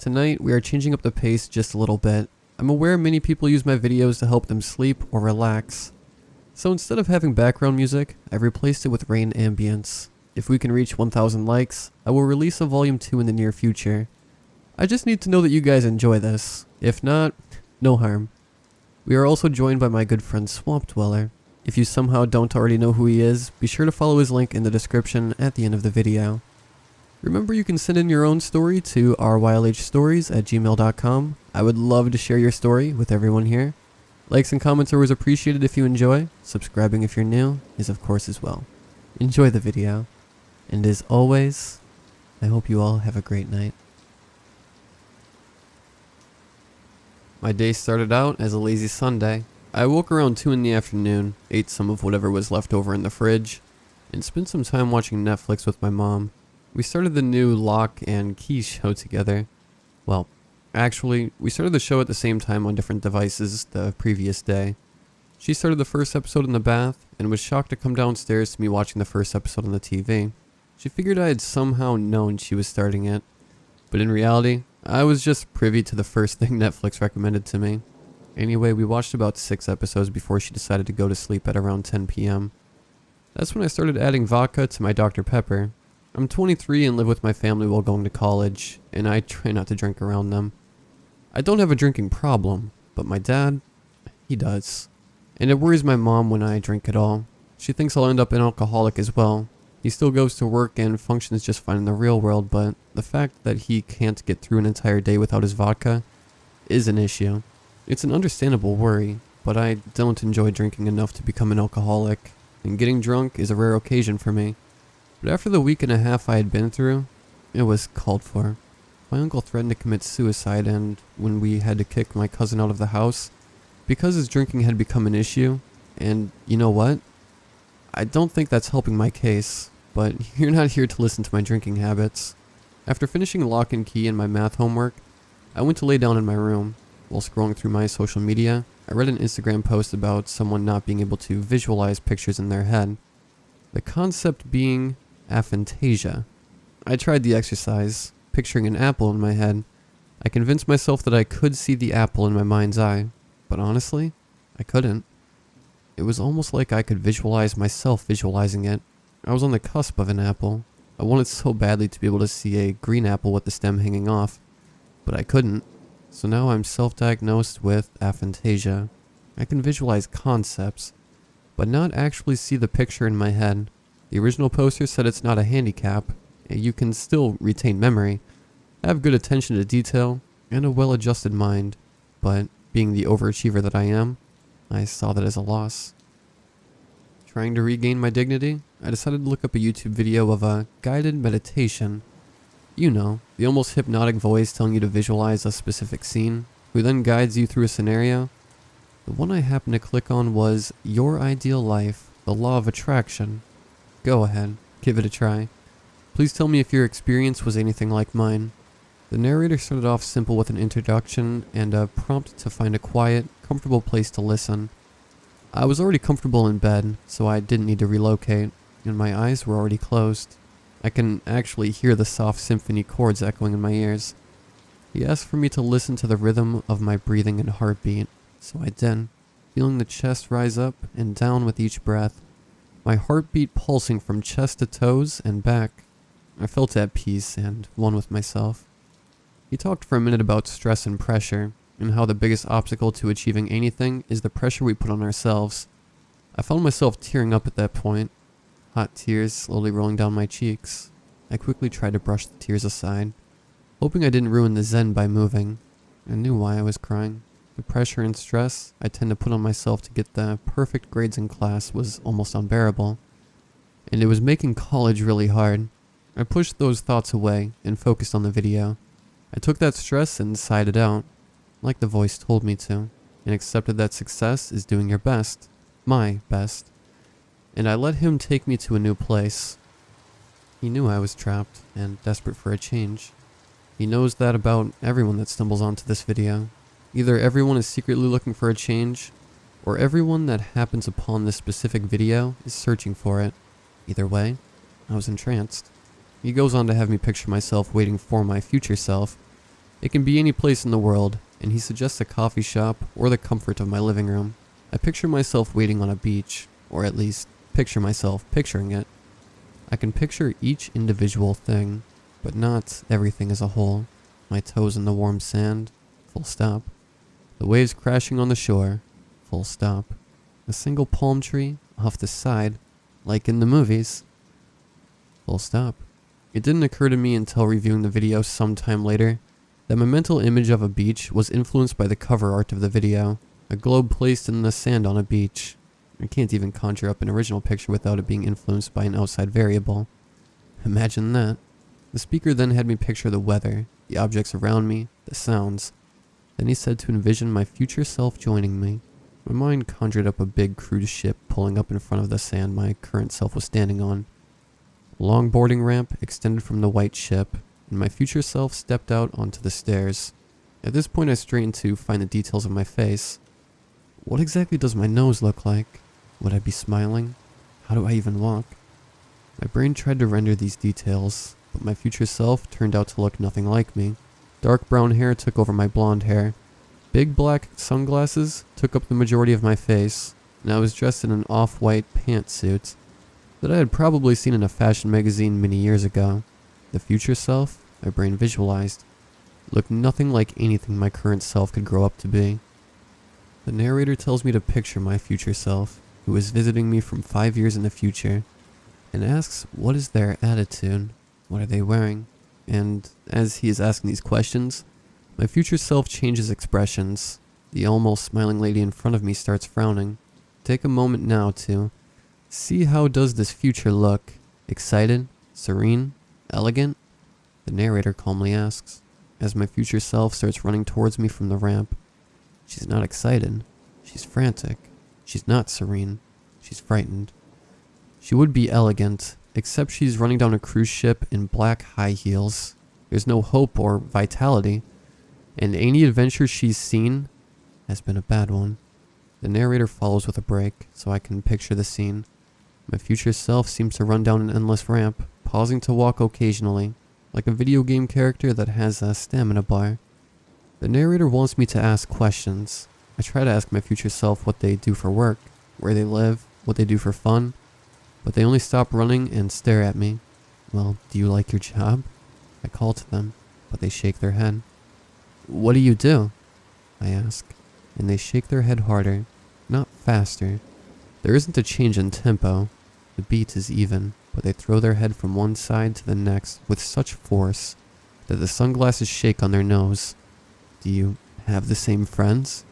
Tonight, we are changing up the pace just a little bit. I'm aware many people use my videos to help them sleep or relax. So instead of having background music, I've replaced it with rain ambience. If we can reach 1,000 likes, I will release a volume 2 in the near future. I just need to know that you guys enjoy this. If not, no harm. We are also joined by my good friend Swamp Dweller. If you somehow don't already know who he is, be sure to follow his link in the description at the end of the video. Remember, you can send in your own story to rylhstories@gmail.com. I would love to share your story with everyone here. Likes and comments are always appreciated if you enjoy. Subscribing if you're new is of course as well. Enjoy the video. And as always, I hope you all have a great night. My day started out as a lazy Sunday. I woke around 2 in the afternoon, ate some of whatever was left over in the fridge, and spent some time watching Netflix with my mom. We started the new Lock and Key show together. Well, actually, we started the show at the same time on different devices the previous day. She started the first episode in the bath and was shocked to come downstairs to me watching the first episode on the TV. She figured I had somehow known she was starting it, but in reality, I was just privy to the first thing Netflix recommended to me. Anyway, we watched about 6 episodes before she decided to go to sleep at around 10 p.m. That's when I started adding vodka to my Dr. Pepper. I'm 23 and live with my family while going to college, and I try not to drink around them. I don't have a drinking problem, but my dad, he does. And it worries my mom when I drink at all. She thinks I'll end up an alcoholic as well. He still goes to work and functions just fine in the real world, but the fact that he can't get through an entire day without his vodka is an issue. It's an understandable worry, but I don't enjoy drinking enough to become an alcoholic, and getting drunk is a rare occasion for me. But after the week and a half I had been through, it was called for. My uncle threatened to commit suicide, and when we had to kick my cousin out of the house, because his drinking had become an issue, and you know what? I don't think that's helping my case. But you're not here to listen to my drinking habits. After finishing Lock and Key and my math homework, I went to lay down in my room. While scrolling through my social media, I read an Instagram post about someone not being able to visualize pictures in their head. The concept being aphantasia. I tried the exercise, picturing an apple in my head. I convinced myself that I could see the apple in my mind's eye, but honestly, I couldn't. It was almost like I could visualize myself visualizing it. I was on the cusp of an apple. I wanted so badly to be able to see a green apple with the stem hanging off, but I couldn't. So now I'm self-diagnosed with aphantasia. I can visualize concepts, but not actually see the picture in my head. The original poster said it's not a handicap. You can still retain memory, have good attention to detail, and a well-adjusted mind, but being the overachiever that I am, I saw that as a loss. Trying to regain my dignity, I decided to look up a YouTube video of a guided meditation. You know, the almost hypnotic voice telling you to visualize a specific scene, who then guides you through a scenario. The one I happened to click on was Your Ideal Life, the Law of Attraction. Go ahead, give it a try. Please tell me if your experience was anything like mine. The narrator started off simple with an introduction and a prompt to find a quiet, comfortable place to listen. I was already comfortable in bed, so I didn't need to relocate, and my eyes were already closed. I can actually hear the soft symphony chords echoing in my ears. He asked for me to listen to the rhythm of my breathing and heartbeat, so I did, feeling the chest rise up and down with each breath, my heartbeat pulsing from chest to toes and back. I felt at peace and one with myself. He talked for a minute about stress and pressure, and how the biggest obstacle to achieving anything is the pressure we put on ourselves. I found myself tearing up at that point, hot tears slowly rolling down my cheeks. I quickly tried to brush the tears aside, hoping I didn't ruin the zen by moving. I knew why I was crying. The pressure and stress I tend to put on myself to get the perfect grades in class was almost unbearable, and it was making college really hard. I pushed those thoughts away and focused on the video. I took that stress and sighed it out, like the voice told me to, and accepted that success is doing your best, my best, and I let him take me to a new place. He knew I was trapped and desperate for a change. He knows that about everyone that stumbles onto this video. Either everyone is secretly looking for a change, or everyone that happens upon this specific video is searching for it. Either way, I was entranced. He goes on to have me picture myself waiting for my future self, It can be any place in the world, and he suggests a coffee shop or the comfort of my living room. I picture myself waiting on a beach, or at least picture myself picturing it. I can picture each individual thing, but not everything as a whole. My toes in the warm sand, full stop. The waves crashing on the shore, full stop. A single palm tree off the side, like in the movies, full stop. It didn't occur to me until reviewing the video sometime later that my mental image of a beach was influenced by the cover art of the video, a globe placed in the sand on a beach. I can't even conjure up an original picture without it being influenced by an outside variable. Imagine that. The speaker then had me picture the weather, the objects around me, the sounds. Then he said to envision my future self joining me. My mind conjured up a big cruise ship pulling up in front of the sand my current self was standing on. A long boarding ramp extended from the white ship, and my future self stepped out onto the stairs. At this point I straightened to find the details of my face. What exactly does my nose look like? Would I be smiling? How do I even walk? My brain tried to render these details, but my future self turned out to look nothing like me. Dark brown hair took over my blonde hair. Big black sunglasses took up the majority of my face, and I was dressed in an off-white pantsuit that I had probably seen in a fashion magazine many years ago. The future self, my brain visualized, looked nothing like anything my current self could grow up to be. The narrator tells me to picture my future self, who is visiting me from 5 years in the future, and asks what is their attitude, what are they wearing, and as he is asking these questions, my future self changes expressions. The almost smiling lady in front of me starts frowning. Take a moment now to see how does this future look? Excited? Serene? Elegant? The narrator calmly asks, as my future self starts running towards me from the ramp. She's not excited. She's frantic. She's not serene. She's frightened. She would be elegant, except she's running down a cruise ship in black high heels. There's no hope or vitality, and any adventure she's seen has been a bad one. The narrator follows with a break, so I can picture the scene. My future self seems to run down an endless ramp, pausing to walk occasionally, like a video game character that has a stamina bar. The narrator wants me to ask questions. I try to ask my future self what they do for work, where they live, what they do for fun, but they only stop running and stare at me. Well, do you like your job? I call to them, but they shake their head. What do you do? I ask, and they shake their head harder, not faster. There isn't a change in tempo. The beat is even, but they throw their head from one side to the next with such force that the sunglasses shake on their nose. Do you have the same friends?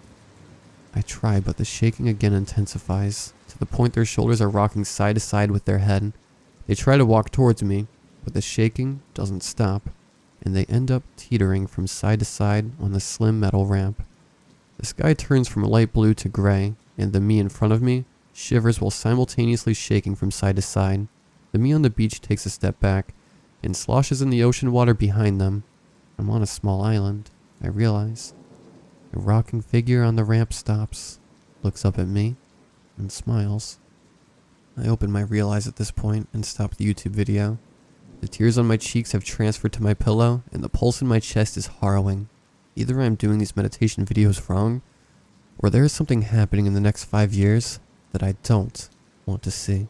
I try, but the shaking again intensifies, to the point their shoulders are rocking side to side with their head. They try to walk towards me, but the shaking doesn't stop, and they end up teetering from side to side on the slim metal ramp. The sky turns from light blue to gray, and the me in front of me shivers while simultaneously shaking from side to side. The me on the beach takes a step back and sloshes in the ocean water behind them. I'm on a small island, I realize. The rocking figure on the ramp stops, looks up at me, and smiles. I open my Realize at this point and stop the YouTube video. The tears on my cheeks have transferred to my pillow, and the pulse in my chest is harrowing. Either I'm doing these meditation videos wrong, or there is something happening in the next 5 years that I don't want to see.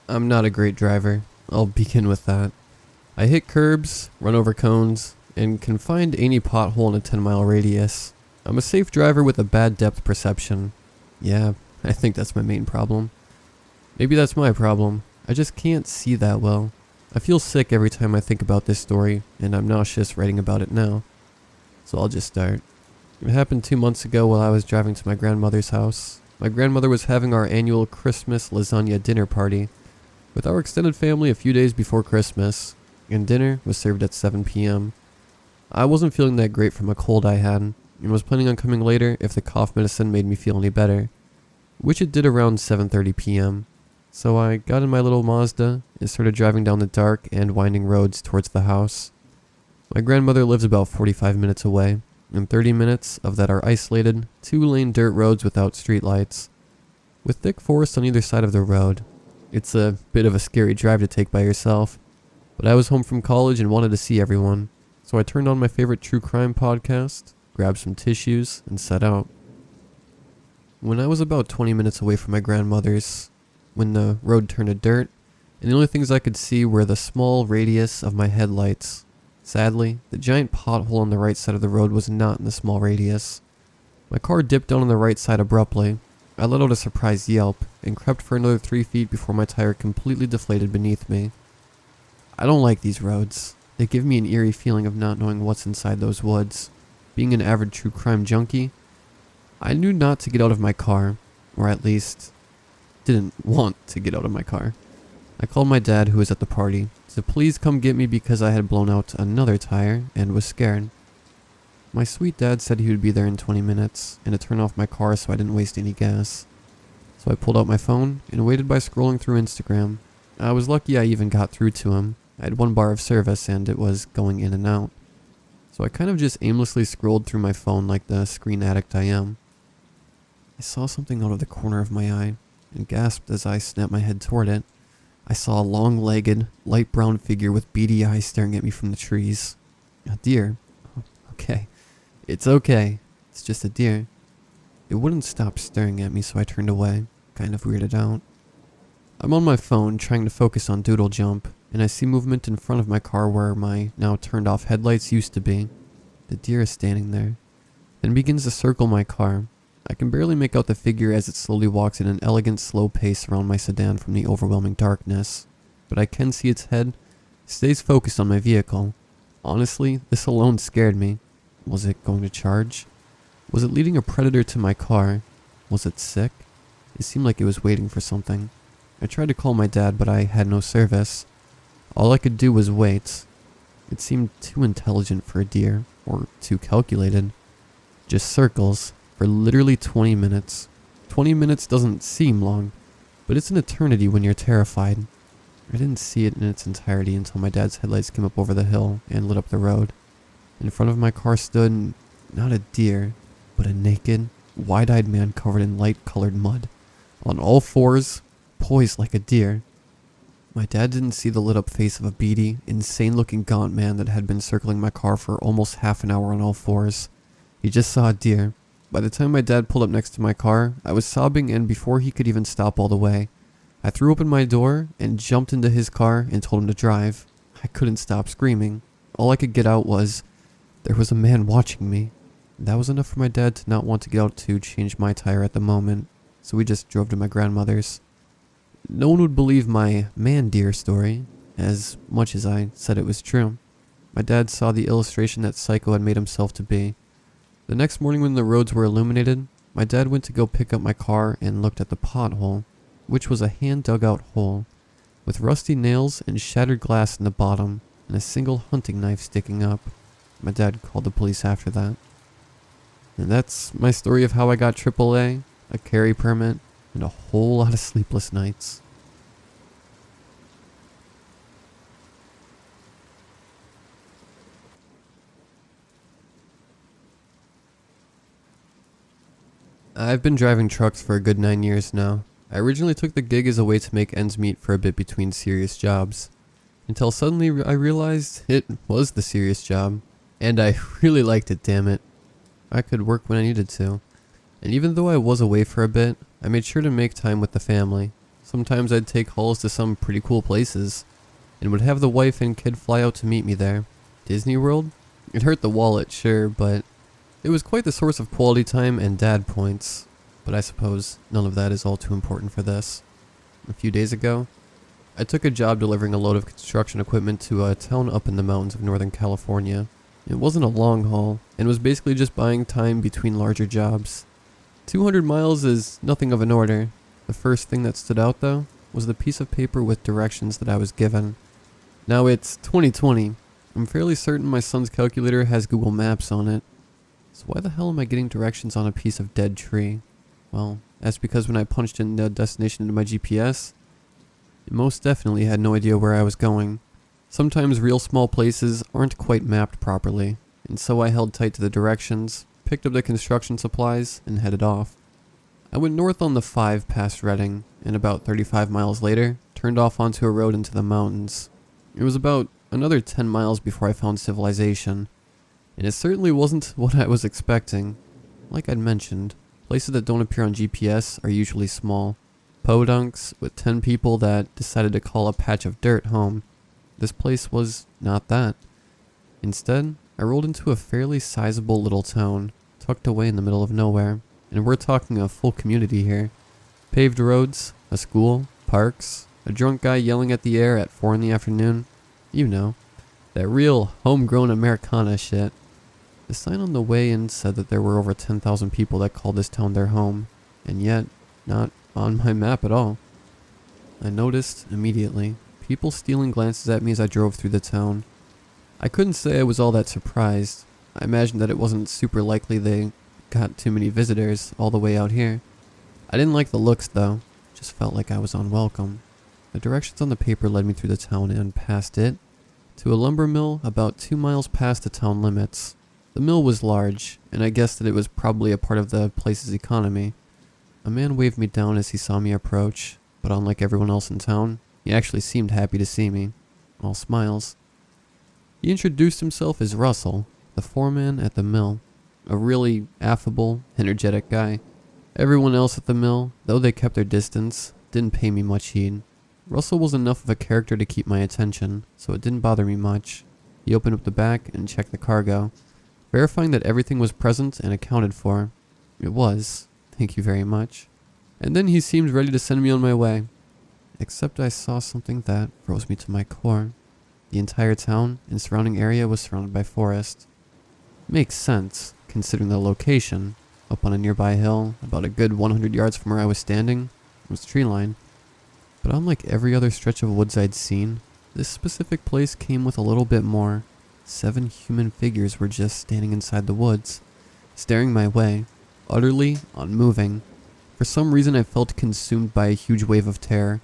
I'm not a great driver. I'll begin with that. I hit curbs, run over cones, and can find any pothole in a 10-mile radius. I'm a safe driver with a bad depth perception. Yeah, I think that's my main problem. Maybe that's my problem. I just can't see that well. I feel sick every time I think about this story, and I'm nauseous writing about it now. So I'll just start. It happened 2 months ago while I was driving to my grandmother's house. My grandmother was having our annual Christmas lasagna dinner party with our extended family a few days before Christmas, and dinner was served at 7 p.m. I wasn't feeling that great from a cold I had, and was planning on coming later if the cough medicine made me feel any better, which it did around 7:30 p.m. So I got in my little Mazda and started driving down the dark and winding roads towards the house. My grandmother lives about 45 minutes away, and 30 minutes of that are isolated, 2-lane dirt roads without streetlights, with thick forest on either side of the road. It's a bit of a scary drive to take by yourself, but I was home from college and wanted to see everyone, so I turned on my favorite true crime podcast, grabbed some tissues, and set out. When I was about 20 minutes away from my grandmother's, when the road turned to dirt, and the only things I could see were the small radius of my headlights. Sadly, the giant pothole on the right side of the road was not in the small radius. My car dipped down on the right side abruptly. I let out a surprised yelp, and crept for another 3 feet before my tire completely deflated beneath me. I don't like these roads. They give me an eerie feeling of not knowing what's inside those woods. Being an avid true crime junkie, I knew not to get out of my car, or at least didn't want to get out of my car. I called my dad, who was at the party, to please come get me because I had blown out another tire and was scared. My sweet dad said he would be there in 20 minutes and to turn off my car so I didn't waste any gas. So I pulled out my phone and waited by scrolling through Instagram. I was lucky I even got through to him. I had 1 bar of service and it was going in and out. So I kind of just aimlessly scrolled through my phone like the screen addict I am. I saw something out of the corner of my eye and gasped as I snapped my head toward it. I saw a long-legged, light brown figure with beady eyes staring at me from the trees. A deer. Okay. It's okay. It's just a deer. It wouldn't stop staring at me, so I turned away, kind of weirded out. I'm on my phone trying to focus on Doodle Jump, and I see movement in front of my car where my now turned off headlights used to be. The deer is standing there, then begins to circle my car. I can barely make out the figure as it slowly walks in an elegant slow pace around my sedan from the overwhelming darkness, but I can see its head stays focused on my vehicle. Honestly, this alone scared me. Was it going to charge? Was it leading a predator to my car? Was it sick? It seemed like it was waiting for something. I tried to call my dad, but I had no service. All I could do was wait. It seemed too intelligent for a deer, or too calculated. Just circles. For literally 20 minutes. 20 minutes doesn't seem long, but it's an eternity when you're terrified. I didn't see it in its entirety until my dad's headlights came up over the hill and lit up the road. In front of my car stood, not a deer, but a naked, wide-eyed man covered in light-colored mud, on all fours, poised like a deer. My dad didn't see the lit-up face of a beady, insane-looking gaunt man that had been circling my car for almost half an hour on all fours. He just saw a deer. By the time my dad pulled up next to my car, I was sobbing, and before he could even stop all the way, I threw open my door and jumped into his car and told him to drive. I couldn't stop screaming. All I could get out was, there was a man watching me. That was enough for my dad to not want to get out to change my tire at the moment, so we just drove to my grandmother's. No one would believe my man-deer story, as much as I said it was true. My dad saw the illustration that Psycho had made himself to be. The next morning when the roads were illuminated, my dad went to go pick up my car and looked at the pothole, which was a hand-dug-out hole, with rusty nails and shattered glass in the bottom, and a single hunting knife sticking up. My dad called the police after that. And that's my story of how I got AAA, a carry permit, and a whole lot of sleepless nights. I've been driving trucks for a good 9 years now. I originally took the gig as a way to make ends meet for a bit between serious jobs. Until suddenly I realized it was the serious job. And I really liked it, damn it. I could work when I needed to. And even though I was away for a bit, I made sure to make time with the family. Sometimes I'd take hauls to some pretty cool places, and would have the wife and kid fly out to meet me there. Disney World? It hurt the wallet, sure, but it was quite the source of quality time and dad points. But I suppose none of that is all too important for this. A few days ago, I took a job delivering a load of construction equipment to a town up in the mountains of Northern California. It wasn't a long haul, and was basically just buying time between larger jobs. 200 miles is nothing of an order. The first thing that stood out, though, was the piece of paper with directions that I was given. Now it's 2020. I'm fairly certain my son's calculator has Google Maps on it. So why the hell am I getting directions on a piece of dead tree? Well, that's because when I punched in the destination into my GPS, it most definitely had no idea where I was going. Sometimes real small places aren't quite mapped properly, and so I held tight to the directions, picked up the construction supplies, and headed off. I went north on the 5 past Reading, and about 35 miles later, turned off onto a road into the mountains. It was about another 10 miles before I found civilization, and it certainly wasn't what I was expecting. Like I'd mentioned, places that don't appear on GPS are usually small. Podunks with 10 people that decided to call a patch of dirt home. This place was not that. Instead, I rolled into a fairly sizable little town, tucked away in the middle of nowhere, and we're talking a full community here. Paved roads, a school, parks, a drunk guy yelling at the air at 4 in the afternoon. You know, that real homegrown Americana shit. The sign on the way in said that there were over 10,000 people that called this town their home, and yet, not on my map at all. I noticed, immediately, people stealing glances at me as I drove through the town. I couldn't say I was all that surprised. I imagined that it wasn't super likely they got too many visitors all the way out here. I didn't like the looks though, just felt like I was unwelcome. The directions on the paper led me through the town and past it, to a lumber mill about 2 miles past the town limits. The mill was large, and I guessed that it was probably a part of the place's economy. A man waved me down as he saw me approach, but unlike everyone else in town, he actually seemed happy to see me. All smiles. He introduced himself as Russell, the foreman at the mill. A really affable, energetic guy. Everyone else at the mill, though they kept their distance, didn't pay me much heed. Russell was enough of a character to keep my attention, so it didn't bother me much. He opened up the back and checked the cargo, verifying that everything was present and accounted for. It was. Thank you very much. And then he seemed ready to send me on my way. Except I saw something that froze me to my core. The entire town and surrounding area was surrounded by forest. Makes sense, considering the location. Up on a nearby hill, about a good 100 yards from where I was standing, was tree line. But unlike every other stretch of woods I'd seen, this specific place came with a little bit more. 7 human figures were just standing inside the woods, staring my way, utterly unmoving. For some reason I felt consumed by a huge wave of terror,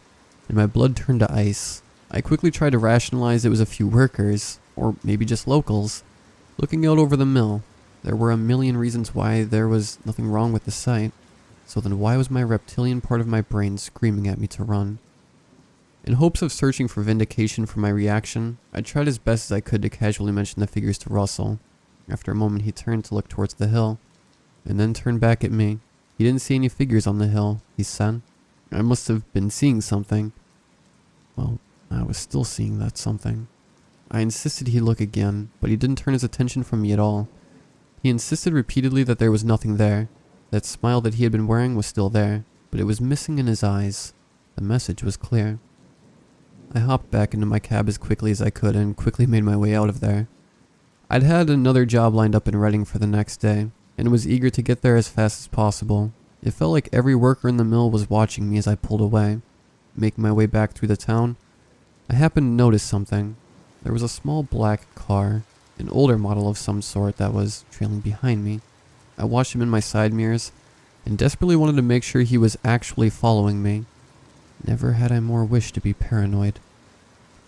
and my blood turned to ice. I quickly tried to rationalize it was a few workers, or maybe just locals. Looking out over the mill, there were a million reasons why there was nothing wrong with the sight. So then why was my reptilian part of my brain screaming at me to run? In hopes of searching for vindication for my reaction, I tried as best as I could to casually mention the figures to Russell. After a moment he turned to look towards the hill, and then turned back at me. He didn't see any figures on the hill, he said. I must have been seeing something. Well, I was still seeing that something. I insisted he look again, but he didn't turn his attention from me at all. He insisted repeatedly that there was nothing there. That smile that he had been wearing was still there, but it was missing in his eyes. The message was clear. I hopped back into my cab as quickly as I could and quickly made my way out of there. I'd had another job lined up in Reading for the next day, and was eager to get there as fast as possible. It felt like every worker in the mill was watching me as I pulled away. Making my way back through the town, I happened to notice something. There was a small black car, an older model of some sort, that was trailing behind me. I watched him in my side mirrors, and desperately wanted to make sure he was actually following me. Never had I more wished to be paranoid.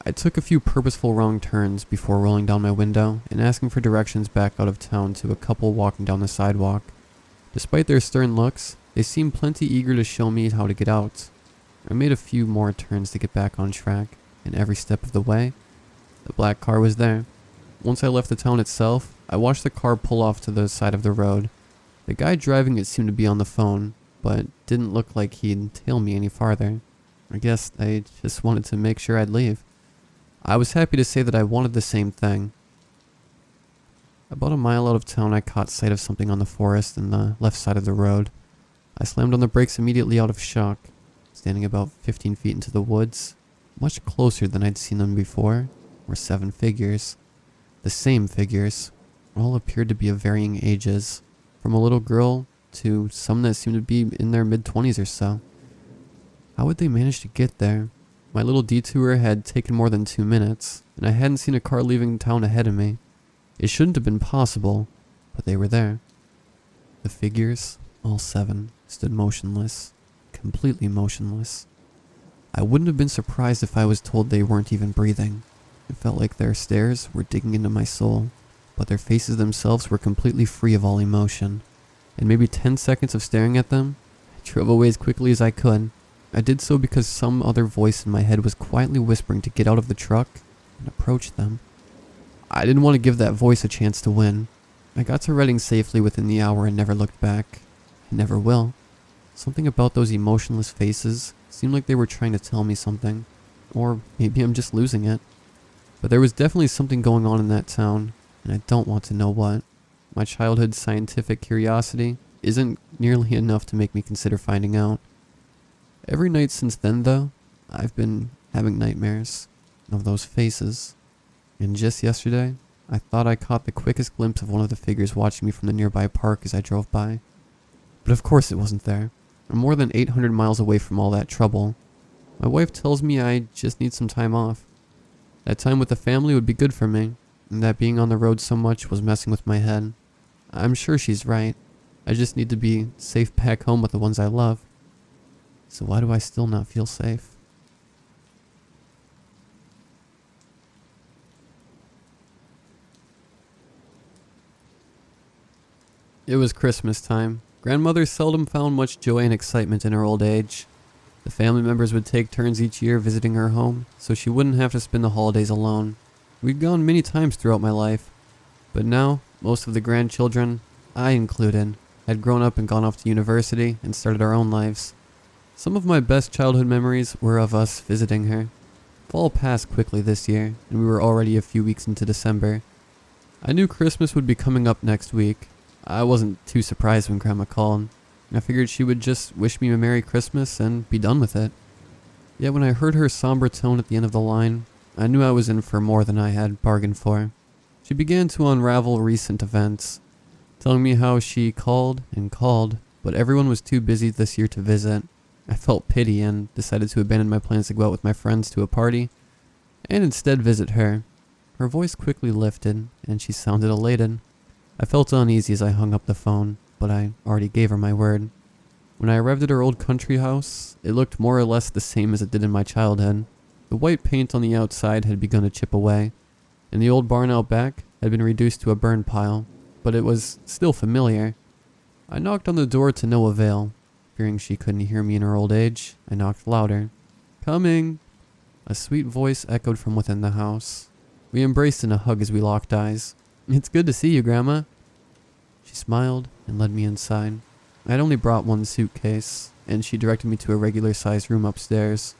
I took a few purposeful wrong turns before rolling down my window and asking for directions back out of town to a couple walking down the sidewalk. Despite their stern looks, they seemed plenty eager to show me how to get out. I made a few more turns to get back on track, and every step of the way, the black car was there. Once I left the town itself, I watched the car pull off to the side of the road. The guy driving it seemed to be on the phone, but didn't look like he'd tail me any farther. I guess I just wanted to make sure I'd leave. I was happy to say that I wanted the same thing. About a mile out of town, I caught sight of something on the forest in the left side of the road. I slammed on the brakes immediately out of shock. Standing about 15 feet into the woods, much closer than I'd seen them before, were 7 figures. The same figures. All appeared to be of varying ages, from a little girl to some that seemed to be in their mid-20s or so. How would they manage to get there? My little detour had taken more than 2 minutes, and I hadn't seen a car leaving town ahead of me. It shouldn't have been possible, but they were there. The figures, all 7, stood motionless, completely motionless. I wouldn't have been surprised if I was told they weren't even breathing. It felt like their stares were digging into my soul, but their faces themselves were completely free of all emotion. In maybe 10 seconds of staring at them, I drove away as quickly as I could. I did so because some other voice in my head was quietly whispering to get out of the truck and approach them. I didn't want to give that voice a chance to win. I got to Reading safely within the hour and never looked back. I never will. Something about those emotionless faces seemed like they were trying to tell me something. Or maybe I'm just losing it. But there was definitely something going on in that town, and I don't want to know what. My childhood scientific curiosity isn't nearly enough to make me consider finding out. Every night since then, though, I've been having nightmares of those faces. And just yesterday, I thought I caught the quickest glimpse of one of the figures watching me from the nearby park as I drove by. But of course it wasn't there. I'm more than 800 miles away from all that trouble. My wife tells me I just need some time off. That time with the family would be good for me, and that being on the road so much was messing with my head. I'm sure she's right. I just need to be safe back home with the ones I love. So why do I still not feel safe? It was Christmas time. Grandmother seldom found much joy and excitement in her old age. The family members would take turns each year visiting her home, so she wouldn't have to spend the holidays alone. We'd gone many times throughout my life, but now, most of the grandchildren, I included, had grown up and gone off to university and started our own lives. Some of my best childhood memories were of us visiting her. Fall passed quickly this year, and we were already a few weeks into December. I knew Christmas would be coming up next week. I wasn't too surprised when Grandma called. I figured she would just wish me a Merry Christmas and be done with it. Yet when I heard her somber tone at the end of the line, I knew I was in for more than I had bargained for. She began to unravel recent events, telling me how she called and called, but everyone was too busy this year to visit. I felt pity and decided to abandon my plans to go out with my friends to a party, and instead visit her. Her voice quickly lifted, and she sounded elated. I felt uneasy as I hung up the phone, but I already gave her my word. When I arrived at her old country house, it looked more or less the same as it did in my childhood. The white paint on the outside had begun to chip away, and the old barn out back had been reduced to a burn pile, but it was still familiar. I knocked on the door to no avail. Fearing she couldn't hear me in her old age, I knocked louder. "Coming!" A sweet voice echoed from within the house. We embraced in a hug as we locked eyes. "It's good to see you, Grandma." She smiled and led me inside. I had only brought one suitcase, and she directed me to a regular-sized room upstairs.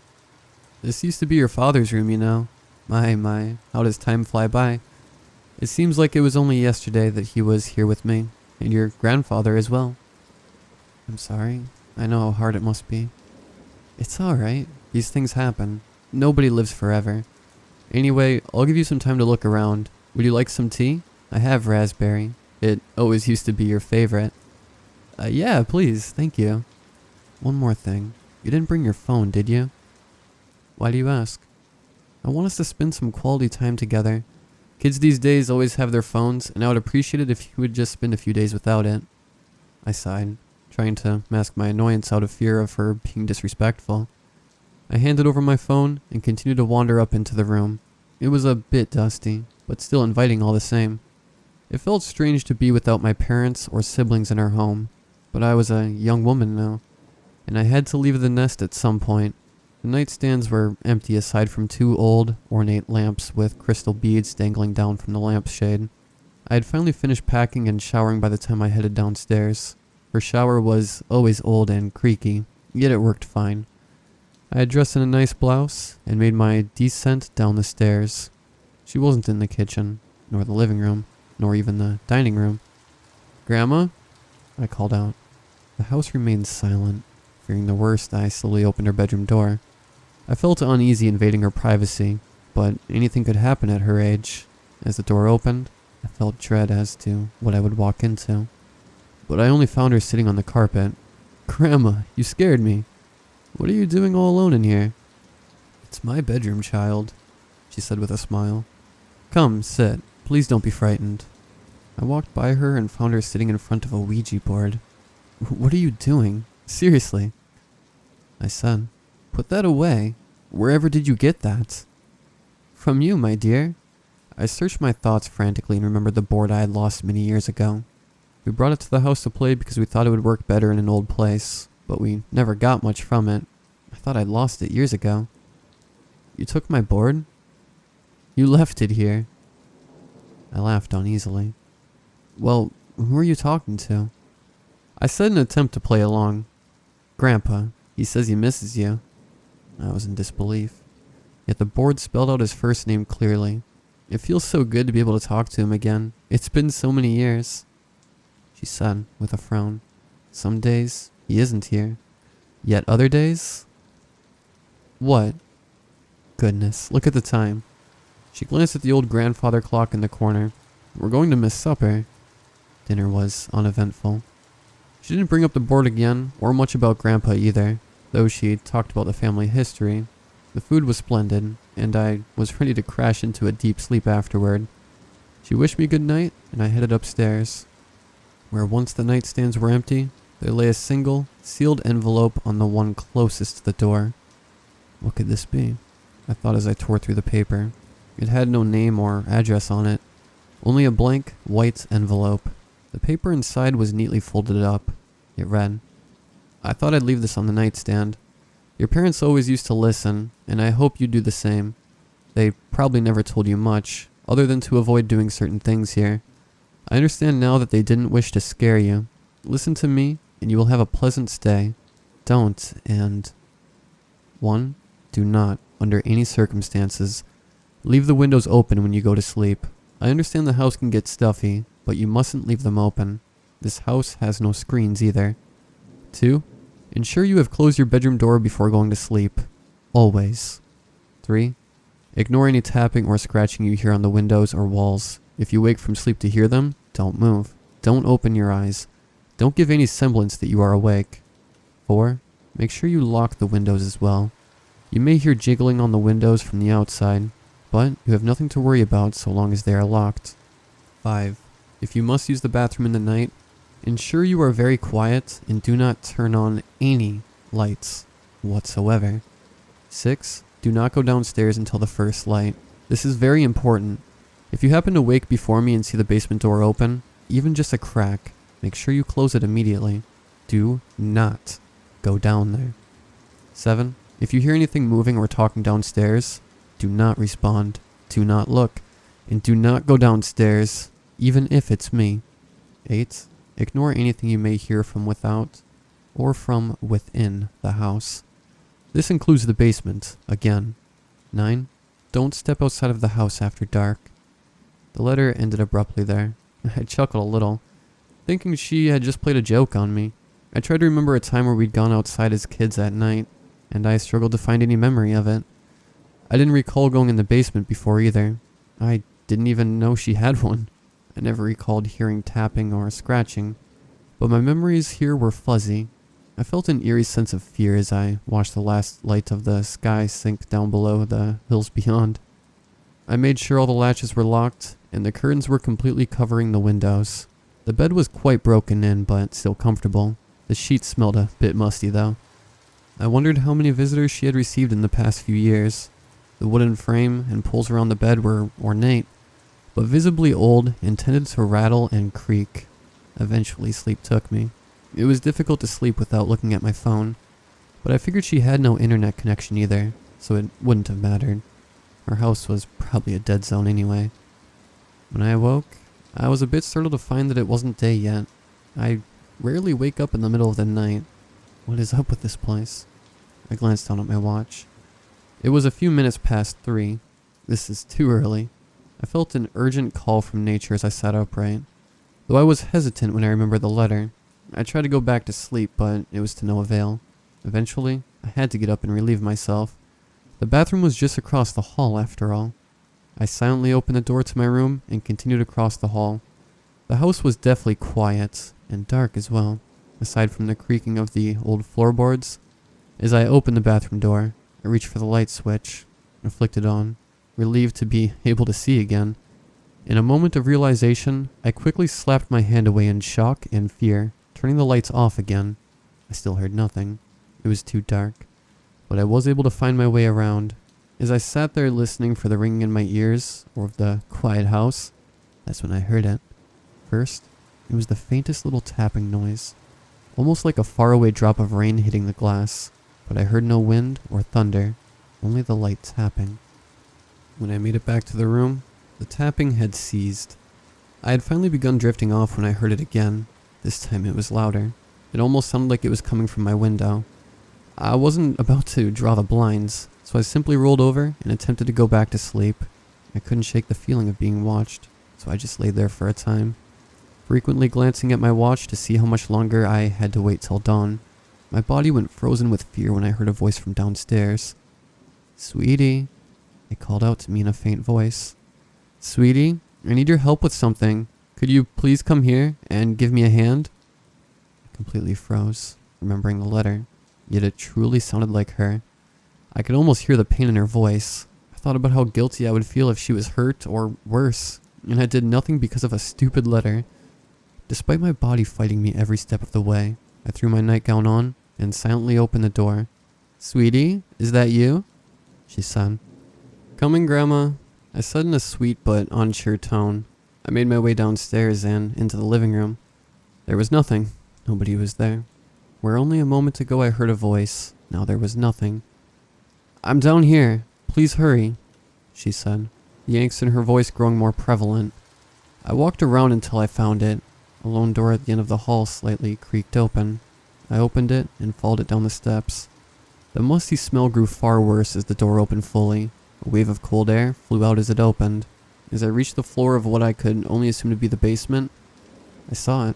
"This used to be your father's room, you know. My, how does time fly by? It seems like it was only yesterday that he was here with me, and your grandfather as well." "I'm sorry. I know how hard it must be." "It's alright. These things happen. Nobody lives forever. Anyway, I'll give you some time to look around. Would you like some tea? I have raspberry. It always used to be your favorite." Yeah, please. Thank you." "One more thing. You didn't bring your phone, did you?" "Why do you ask?" "I want us to spend some quality time together. Kids these days always have their phones, and I would appreciate it if you would just spend a few days without it." I sighed, trying to mask my annoyance out of fear of her being disrespectful. I handed over my phone and continued to wander up into the room. It was a bit dusty, but still inviting all the same. It felt strange to be without my parents or siblings in our home, but I was a young woman now, and I had to leave the nest at some point. The nightstands were empty aside from two old, ornate lamps with crystal beads dangling down from the lampshade. I had finally finished packing and showering by the time I headed downstairs. Her shower was always old and creaky, yet it worked fine. I had dressed in a nice blouse and made my descent down the stairs. She wasn't in the kitchen, nor the living room, nor even the dining room. "Grandma?" I called out. The house remained silent. Fearing the worst, I slowly opened her bedroom door. I felt uneasy invading her privacy, but anything could happen at her age. As the door opened, I felt dread as to what I would walk into. But I only found her sitting on the carpet. "Grandma, you scared me. What are you doing all alone in here?" "It's my bedroom, child," she said with a smile. "Come, sit. Please don't be frightened." I walked by her and found her sitting in front of a Ouija board. "What are you doing? Seriously?" I said. "Put that away. Wherever did you get that?" "From you, my dear." I searched my thoughts frantically and remembered the board I had lost many years ago. We brought it to the house to play because we thought it would work better in an old place. but we never got much from it. I thought I'd lost it years ago. You took my board? You left it here. I laughed uneasily. Well, who are you talking to? I said in an attempt to play along. Grandpa, he says he misses you. I was in disbelief. Yet the board spelled out his first name clearly. It feels so good to be able to talk to him again. It's been so many years. She said with a frown. Some days he isn't here. Yet other days? What? Goodness, look at the time. She glanced at the old grandfather clock in the corner. We're going to miss supper. Dinner was uneventful. She didn't bring up the board again, or much about Grandpa either, though she talked about the family history. The food was splendid, and I was ready to crash into a deep sleep afterward. She wished me good night, and I headed upstairs. Where once the nightstands were empty, there lay a single, sealed envelope on the one closest to the door. What could this be? I thought as I tore through the paper. It had no name or address on it, only a blank, white envelope. The paper inside was neatly folded up. It read, I thought I'd leave this on the nightstand. Your parents always used to listen, and I hope you do the same. They probably never told you much, other than to avoid doing certain things here. I understand now that they didn't wish to scare you. Listen to me, and you will have a pleasant stay. Don't, and... 1. Do not, under any circumstances, leave the windows open when you go to sleep. I understand the house can get stuffy, but you mustn't leave them open. This house has no screens either. 2. Ensure you have closed your bedroom door before going to sleep. Always. 3. Ignore any tapping or scratching you hear on the windows or walls. If you wake from sleep to hear them, don't move. Don't open your eyes. Don't give any semblance that you are awake. 4. Make sure you lock the windows as well. You may hear jiggling on the windows from the outside, but you have nothing to worry about so long as they are locked. 5. If you must use the bathroom in the night, ensure you are very quiet and do not turn on any lights whatsoever. 6. Do not go downstairs until the first light. This is very important. If you happen to wake before me and see the basement door open, even just a crack, make sure you close it immediately. Do not go down there. 7. If you hear anything moving or talking downstairs, do not respond, do not look, and do not go downstairs, even if it's me. 8. Ignore anything you may hear from without or from within the house. This includes the basement, again. 9. Don't step outside of the house after dark. The letter ended abruptly there. I chuckled a little, thinking she had just played a joke on me. I tried to remember a time where we'd gone outside as kids at night, and I struggled to find any memory of it. I didn't recall going in the basement before either. I didn't even know she had one. I never recalled hearing tapping or scratching, but my memories here were fuzzy. I felt an eerie sense of fear as I watched the last light of the sky sink down below the hills beyond. I made sure all the latches were locked, and the curtains were completely covering the windows. The bed was quite broken in, but still comfortable. The sheets smelled a bit musty, though. I wondered how many visitors she had received in the past few years. The wooden frame and poles around the bed were ornate, but visibly old and tended to rattle and creak. Eventually, sleep took me. It was difficult to sleep without looking at my phone, but I figured she had no internet connection either, so it wouldn't have mattered. Her house was probably a dead zone anyway. When I awoke, I was a bit startled to find that it wasn't day yet. I rarely wake up in the middle of the night. What is up with this place? I glanced down at my watch. It was a few minutes past 3. This is too early. I felt an urgent call from nature as I sat upright. Though I was hesitant when I remembered the letter, I tried to go back to sleep, but it was to no avail. Eventually, I had to get up and relieve myself. The bathroom was just across the hall after all. I silently opened the door to my room and continued across the hall. The house was deathly quiet, and dark as well, aside from the creaking of the old floorboards. As I opened the bathroom door, I reached for the light switch and flicked it on, relieved to be able to see again. In a moment of realization, I quickly slapped my hand away in shock and fear, turning the lights off again. I still heard nothing. It was too dark, but I was able to find my way around. As I sat there listening for the ringing in my ears, or of the quiet house, that's when I heard it. First, it was the faintest little tapping noise. almost like a faraway drop of rain hitting the glass, but I heard no wind or thunder, only the light tapping. When I made it back to the room, the tapping had ceased. I had finally begun drifting off when I heard it again. This time it was louder. It almost sounded like it was coming from my window. I wasn't about to draw the blinds, so I simply rolled over and attempted to go back to sleep. I couldn't shake the feeling of being watched, so I just laid there for a time, frequently glancing at my watch to see how much longer I had to wait till dawn. My body went frozen with fear when I heard a voice from downstairs. "Sweetie," it called out to me in a faint voice. "Sweetie, I need your help with something. Could you please come here and give me a hand?" I completely froze, remembering the letter, yet it truly sounded like her. I could almost hear the pain in her voice. I thought about how guilty I would feel if she was hurt, or worse, and I did nothing because of a stupid letter. Despite my body fighting me every step of the way, I threw my nightgown on and silently opened the door. "Sweetie, is that you?" she said. "Coming, Grandma," I said in a sweet but unsure tone. I made my way downstairs and into the living room. There was nothing. Nobody was there. Where only a moment ago I heard a voice, now there was nothing. "I'm down here. Please hurry," she said, the angst in her voice growing more prevalent. I walked around until I found it. A lone door at the end of the hall slightly creaked open. I opened it and followed it down the steps. The musty smell grew far worse as the door opened fully. A wave of cold air flew out as it opened. As I reached the floor of what I could only assume to be the basement, I saw it.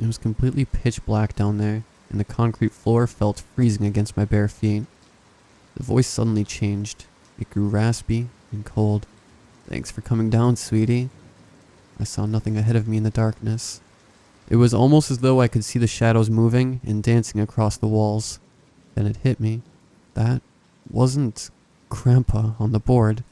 It was completely pitch black down there, and the concrete floor felt freezing against my bare feet. The voice suddenly changed. It grew raspy and cold. "Thanks for coming down, sweetie." I saw nothing ahead of me in the darkness. It was almost as though I could see the shadows moving and dancing across the walls. Then it hit me. That wasn't Grandpa on the board.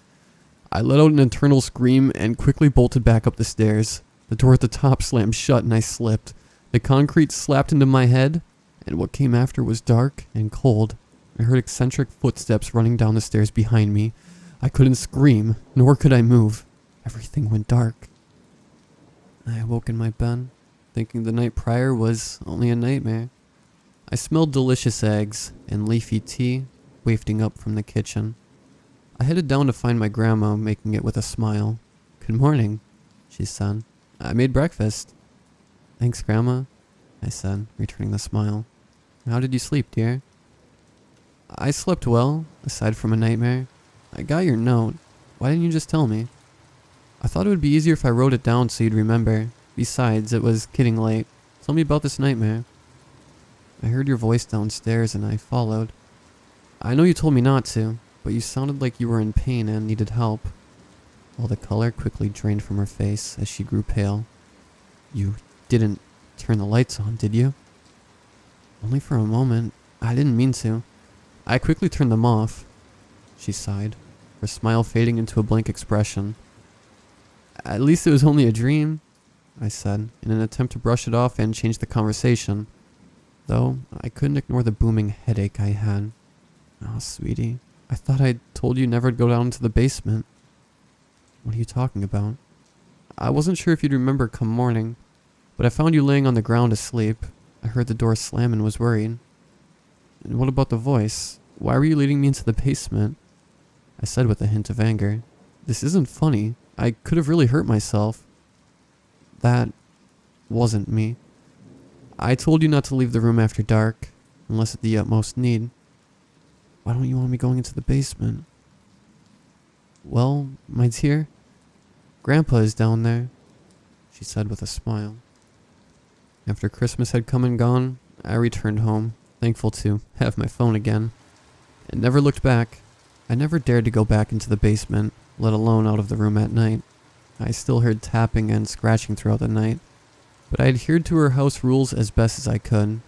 I let out an internal scream and quickly bolted back up the stairs. The door at the top slammed shut and I slipped. The concrete slapped into my head, and what came after was dark and cold. I heard eccentric footsteps running down the stairs behind me. I couldn't scream, nor could I move. Everything went dark. I awoke in my bed, thinking the night prior was only a nightmare. I smelled delicious eggs and leafy tea wafting up from the kitchen. I headed down to find my grandma, making it with a smile. "Good morning," she said. "I made breakfast." "Thanks, Grandma," I said, returning the smile. "How did you sleep, dear?" "I slept well, aside from a nightmare. I got your note. Why didn't you just tell me?" "I thought it would be easier if I wrote it down so you'd remember. Besides, it was getting late. Tell me about this nightmare." "I heard your voice downstairs and I followed. I know you told me not to, but you sounded like you were in pain and needed help." All the color quickly drained from her face as she grew pale. "You didn't turn the lights on, did you?" "Only for a moment. I didn't mean to. I quickly turned them off." She sighed, her smile fading into a blank expression. "At least it was only a dream," I said, in an attempt to brush it off and change the conversation, though I couldn't ignore the booming headache I had. "Oh, sweetie, I thought I told you never to go down to the basement." "What are you talking about?" "I wasn't sure if you'd remember come morning, but I found you laying on the ground asleep. I heard the door slam and was worried." "And what about the voice? Why were you leading me into the basement?" I said with a hint of anger. "This isn't funny. I could have really hurt myself." "That wasn't me. I told you not to leave the room after dark, unless at the utmost need." "Why don't you want me going into the basement?" "Well, my dear, Grandpa is down there," she said with a smile. After Christmas had come and gone, I returned home, thankful to have my phone again, and never looked back. I never dared to go back into the basement, let alone out of the room at night. I still heard tapping and scratching throughout the night, but I adhered to her house rules as best as I could.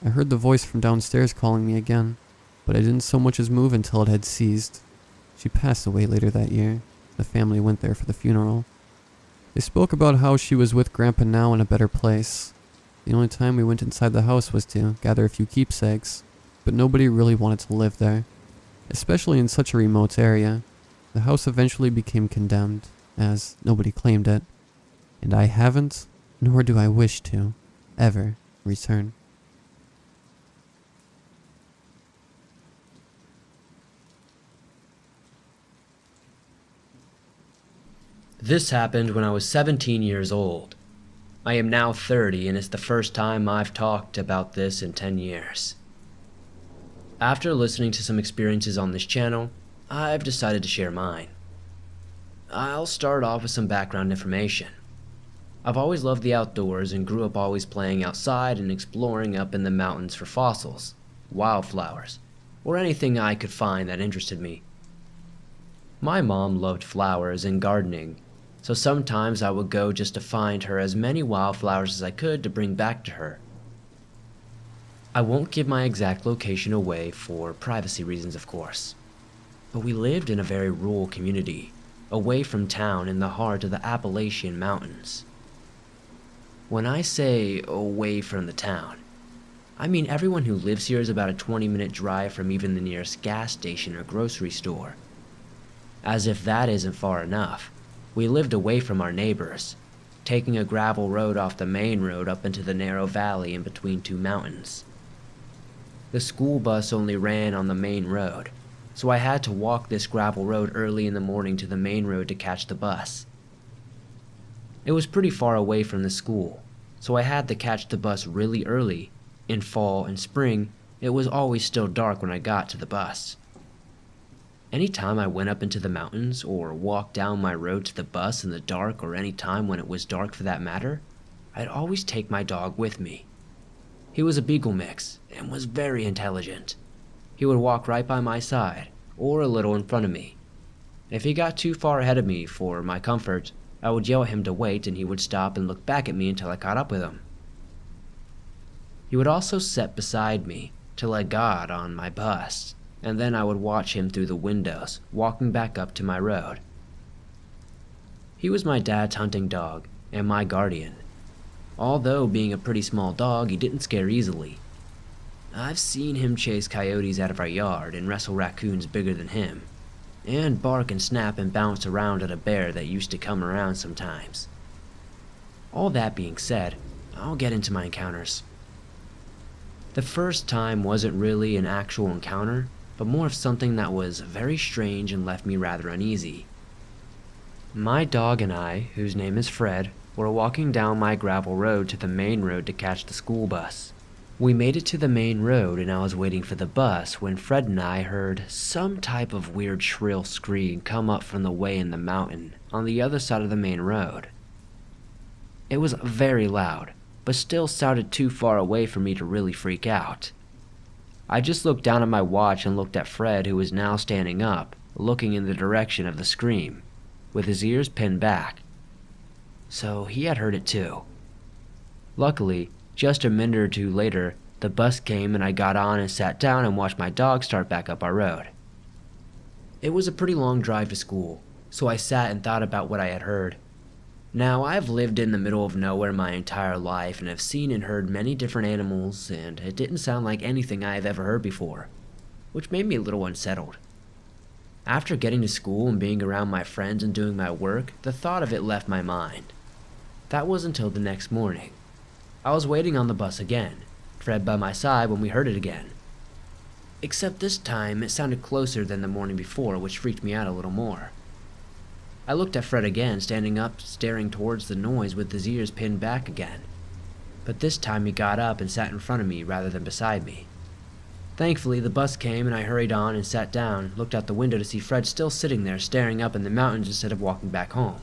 I heard the voice from downstairs calling me again, but I didn't so much as move until it had ceased. She passed away later that year. The family went there for the funeral. They spoke about how she was with Grandpa now in a better place. The only time we went inside the house was to gather a few keepsakes, but nobody really wanted to live there, especially in such a remote area. The house eventually became condemned, as nobody claimed it, and I haven't, nor do I wish to, ever return. This happened when I was 17 years old. I am now 30, and it's the first time I've talked about this in 10 years. After listening to some experiences on this channel, I've decided to share mine. I'll start off with some background information. I've always loved the outdoors and grew up always playing outside and exploring up in the mountains for fossils, wildflowers, or anything I could find that interested me. My mom loved flowers and gardening, so sometimes I would go just to find her as many wildflowers as I could to bring back to her. I won't give my exact location away for privacy reasons, of course, but we lived in a very rural community, away from town in the heart of the Appalachian Mountains. When I say away from the town, I mean everyone who lives here is about a 20-minute drive from even the nearest gas station or grocery store. As if that isn't far enough, we lived away from our neighbors, taking a gravel road off the main road up into the narrow valley in between two mountains. The school bus only ran on the main road, so I had to walk this gravel road early in the morning to the main road to catch the bus. It was pretty far away from the school, so I had to catch the bus really early. In fall and spring, it was always still dark when I got to the bus. Anytime I went up into the mountains or walked down my road to the bus in the dark, or any time when it was dark for that matter, I'd always take my dog with me. He was a beagle mix and was very intelligent. He would walk right by my side or a little in front of me. If he got too far ahead of me for my comfort, I would yell at him to wait, and he would stop and look back at me until I caught up with him. He would also sit beside me till I got on my bus, and then I would watch him through the windows, walking back up to my road. He was my dad's hunting dog and my guardian. Although being a pretty small dog, he didn't scare easily. I've seen him chase coyotes out of our yard and wrestle raccoons bigger than him, and bark and snap and bounce around at a bear that used to come around sometimes. All that being said, I'll get into my encounters. The first time wasn't really an actual encounter, but more of something that was very strange and left me rather uneasy. My dog and I, whose name is Fred, were walking down my gravel road to the main road to catch the school bus. We made it to the main road, and I was waiting for the bus when Fred and I heard some type of weird shrill scream come up from the way in the mountain on the other side of the main road. It was very loud, but still sounded too far away for me to really freak out. I just looked down at my watch and looked at Fred, who was now standing up, looking in the direction of the scream, with his ears pinned back. So he had heard it too. Luckily, just a minute or two later, the bus came and I got on and sat down and watched my dog start back up our road. It was a pretty long drive to school, so I sat and thought about what I had heard. Now, I've lived in the middle of nowhere my entire life and have seen and heard many different animals, and it didn't sound like anything I have ever heard before, which made me a little unsettled. After getting to school and being around my friends and doing my work, the thought of it left my mind. That was until the next morning. I was waiting on the bus again, Fred by my side, when we heard it again. Except this time it sounded closer than the morning before, which freaked me out a little more. I looked at Fred again, standing up, staring towards the noise with his ears pinned back again. But this time he got up and sat in front of me rather than beside me. Thankfully, the bus came and I hurried on and sat down, looked out the window to see Fred still sitting there staring up in the mountains instead of walking back home.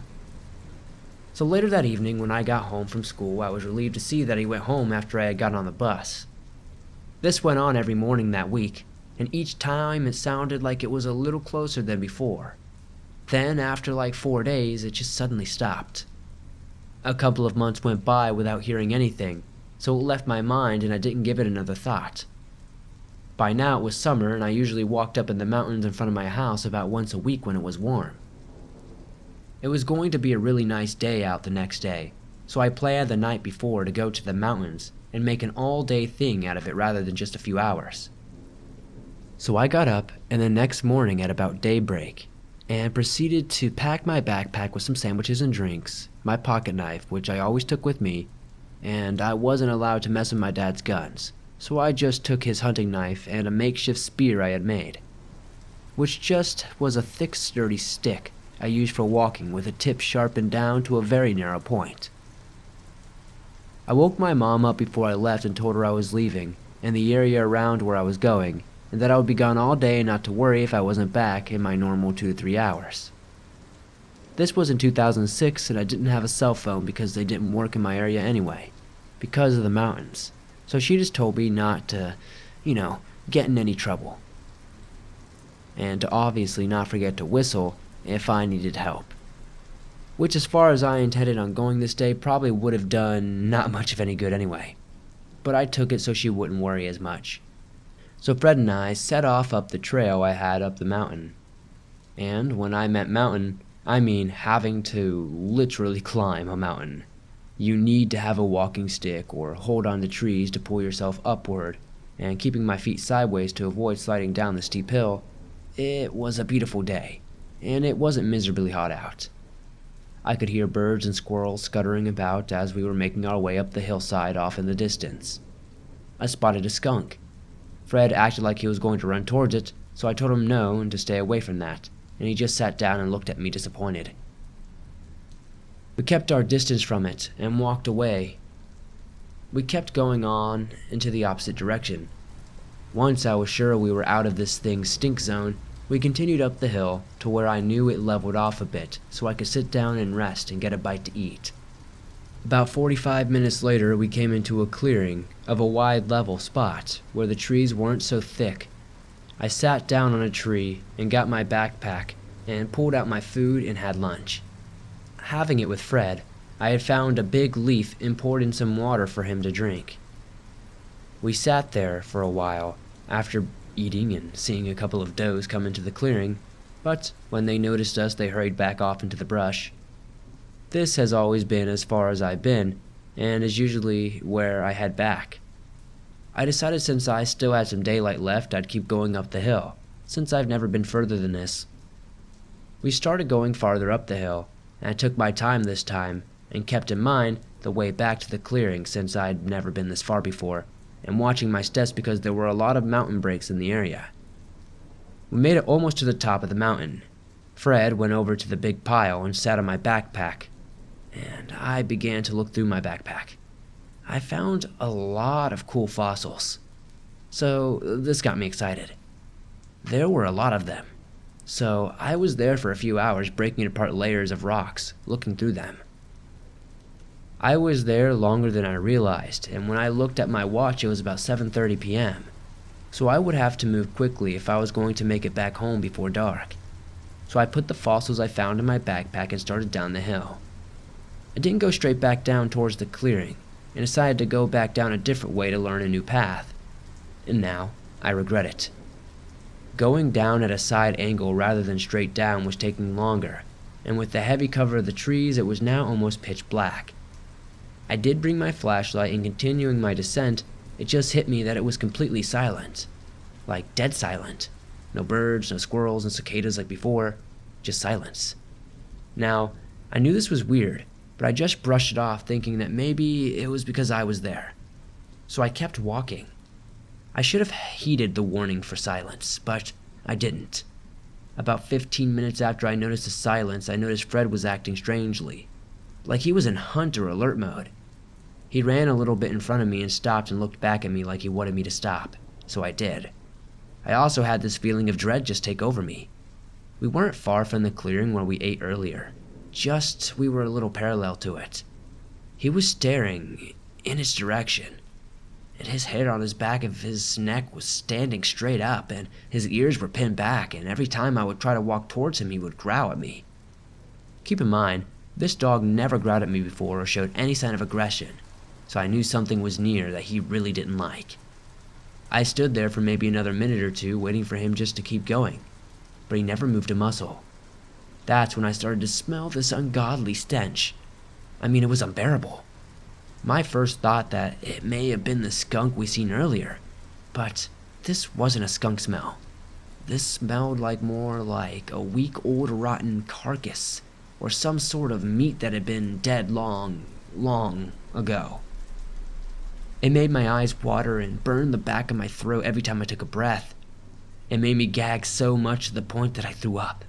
So later that evening, when I got home from school, I was relieved to see that he went home after I had gotten on the bus. This went on every morning that week, and each time it sounded like it was a little closer than before. Then, after like 4 days, it just suddenly stopped. A couple of months went by without hearing anything, so it left my mind and I didn't give it another thought. By now it was summer, and I usually walked up in the mountains in front of my house about once a week when it was warm. It was going to be a really nice day out the next day, so I planned the night before to go to the mountains and make an all-day thing out of it rather than just a few hours. So I got up, and the next morning at about daybreak, and proceeded to pack my backpack with some sandwiches and drinks, my pocket knife, which I always took with me, and I wasn't allowed to mess with my dad's guns, so I just took his hunting knife and a makeshift spear I had made, which just was a thick, sturdy stick I used for walking with a tip sharpened down to a very narrow point. I woke my mom up before I left and told her I was leaving, and the area around where I was going, and that I would be gone all day and not to worry if I wasn't back in my normal 2 to 3 hours. This was in 2006, and I didn't have a cell phone because they didn't work in my area anyway, because of the mountains. So she just told me not to, get in any trouble. And to obviously not forget to whistle if I needed help. Which, as far as I intended on going this day, probably would have done not much of any good anyway. But I took it so she wouldn't worry as much. So Fred and I set off up the trail I had up the mountain. And when I meant mountain, I mean having to literally climb a mountain. You need to have a walking stick or hold on to trees to pull yourself upward, and keeping my feet sideways to avoid sliding down the steep hill. It was a beautiful day, and it wasn't miserably hot out. I could hear birds and squirrels scuttering about as we were making our way up the hillside off in the distance. I spotted a skunk. Fred acted like he was going to run towards it, so I told him no and to stay away from that, and he just sat down and looked at me disappointed. We kept our distance from it and walked away. We kept going on into the opposite direction. Once I was sure we were out of this thing's stink zone, we continued up the hill to where I knew it leveled off a bit so I could sit down and rest and get a bite to eat. About 45 minutes later, we came into a clearing of a wide level spot where the trees weren't so thick. I sat down on a tree and got my backpack and pulled out my food and had lunch. Having it with Fred, I had found a big leaf and poured in some water for him to drink. We sat there for a while after eating and seeing a couple of does come into the clearing, but when they noticed us they hurried back off into the brush. This has always been as far as I've been, and is usually where I head back. I decided since I still had some daylight left I'd keep going up the hill, since I've never been further than this. We started going farther up the hill, and I took my time this time, and kept in mind the way back to the clearing since I'd never been this far before, and watching my steps because there were a lot of mountain breaks in the area. We made it almost to the top of the mountain. Fred went over to the big pile and sat on my backpack, and I began to look through my backpack. I found a lot of cool fossils, so this got me excited. There were a lot of them, so I was there for a few hours breaking apart layers of rocks, looking through them. I was there longer than I realized, and when I looked at my watch it was about 7:30 p.m., so I would have to move quickly if I was going to make it back home before dark. So I put the fossils I found in my backpack and started down the hill. I didn't go straight back down towards the clearing, and decided to go back down a different way to learn a new path. And now, I regret it. Going down at a side angle rather than straight down was taking longer, and with the heavy cover of the trees it was now almost pitch black. I did bring my flashlight, and continuing my descent, it just hit me that it was completely silent. Like dead silent. No birds, no squirrels, and cicadas like before, just silence. Now, I knew this was weird, but I just brushed it off thinking that maybe it was because I was there. So I kept walking. I should have heeded the warning for silence, but I didn't. About 15 minutes after I noticed the silence, I noticed Fred was acting strangely, like he was in hunt or alert mode. He ran a little bit in front of me and stopped and looked back at me like he wanted me to stop, so I did. I also had this feeling of dread just take over me. We weren't far from the clearing where we ate earlier, just we were a little parallel to it. He was staring in its direction, and his hair on his back of his neck was standing straight up, and his ears were pinned back, and every time I would try to walk towards him he would growl at me. Keep in mind, this dog never growled at me before or showed any sign of aggression, so I knew something was near that he really didn't like. I stood there for maybe another minute or two waiting for him just to keep going, but he never moved a muscle. That's when I started to smell this ungodly stench. I mean, it was unbearable. My first thought that it may have been the skunk we seen earlier, but this wasn't a skunk smell. This smelled more like a week-old rotten carcass, or some sort of meat that had been dead long ago. It made my eyes water and burn the back of my throat every time I took a breath. It made me gag so much to the point that I threw up.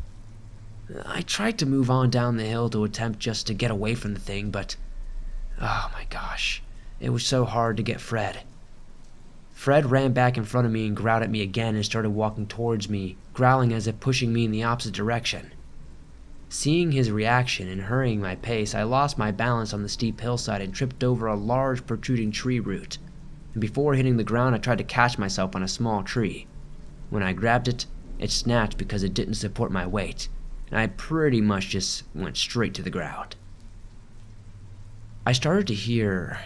I tried to move on down the hill to attempt just to get away from the thing, but oh my gosh, it was so hard to get Fred. Fred ran back in front of me and growled at me again and started walking towards me, growling as if pushing me in the opposite direction. Seeing his reaction and hurrying my pace, I lost my balance on the steep hillside and tripped over a large protruding tree root. And before hitting the ground, I tried to catch myself on a small tree. When I grabbed it, it snapped because it didn't support my weight, and I pretty much just went straight to the ground. I started to hear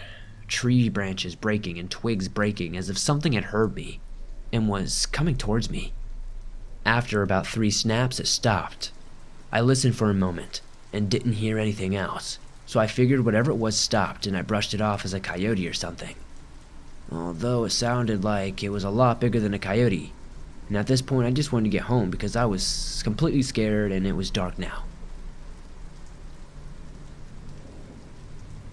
tree branches breaking and twigs breaking as if something had heard me and was coming towards me. After about 3 snaps, it stopped. I listened for a moment and didn't hear anything else, so I figured whatever it was stopped and I brushed it off as a coyote or something. Although it sounded like it was a lot bigger than a coyote, and at this point I just wanted to get home because I was completely scared and it was dark now.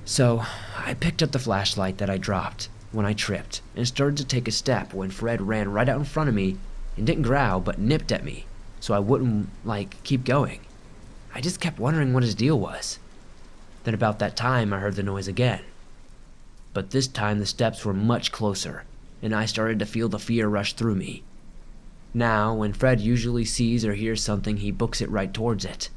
So I picked up the flashlight that I dropped when I tripped and started to take a step when Fred ran right out in front of me and didn't growl but nipped at me so I wouldn't keep going. I just kept wondering what his deal was. Then about that time I heard the noise again. But this time the steps were much closer and I started to feel the fear rush through me. Now, when Fred usually sees or hears something, he books it right towards it.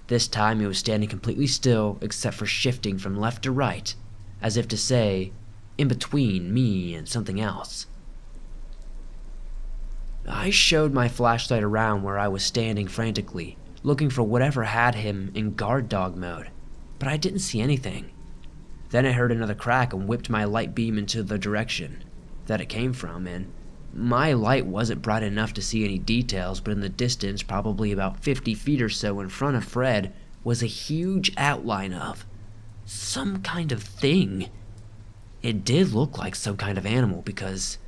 This time he was standing completely still except for shifting from left to right, as if to say, in between me and something else. I showed my flashlight around where I was standing frantically, looking for whatever had him in guard dog mode, but I didn't see anything. Then I heard another crack and whipped my light beam into the direction that it came from, and my light wasn't bright enough to see any details, but in the distance, probably about 50 feet or so in front of Fred, was a huge outline of some kind of thing. It did look like some kind of animal because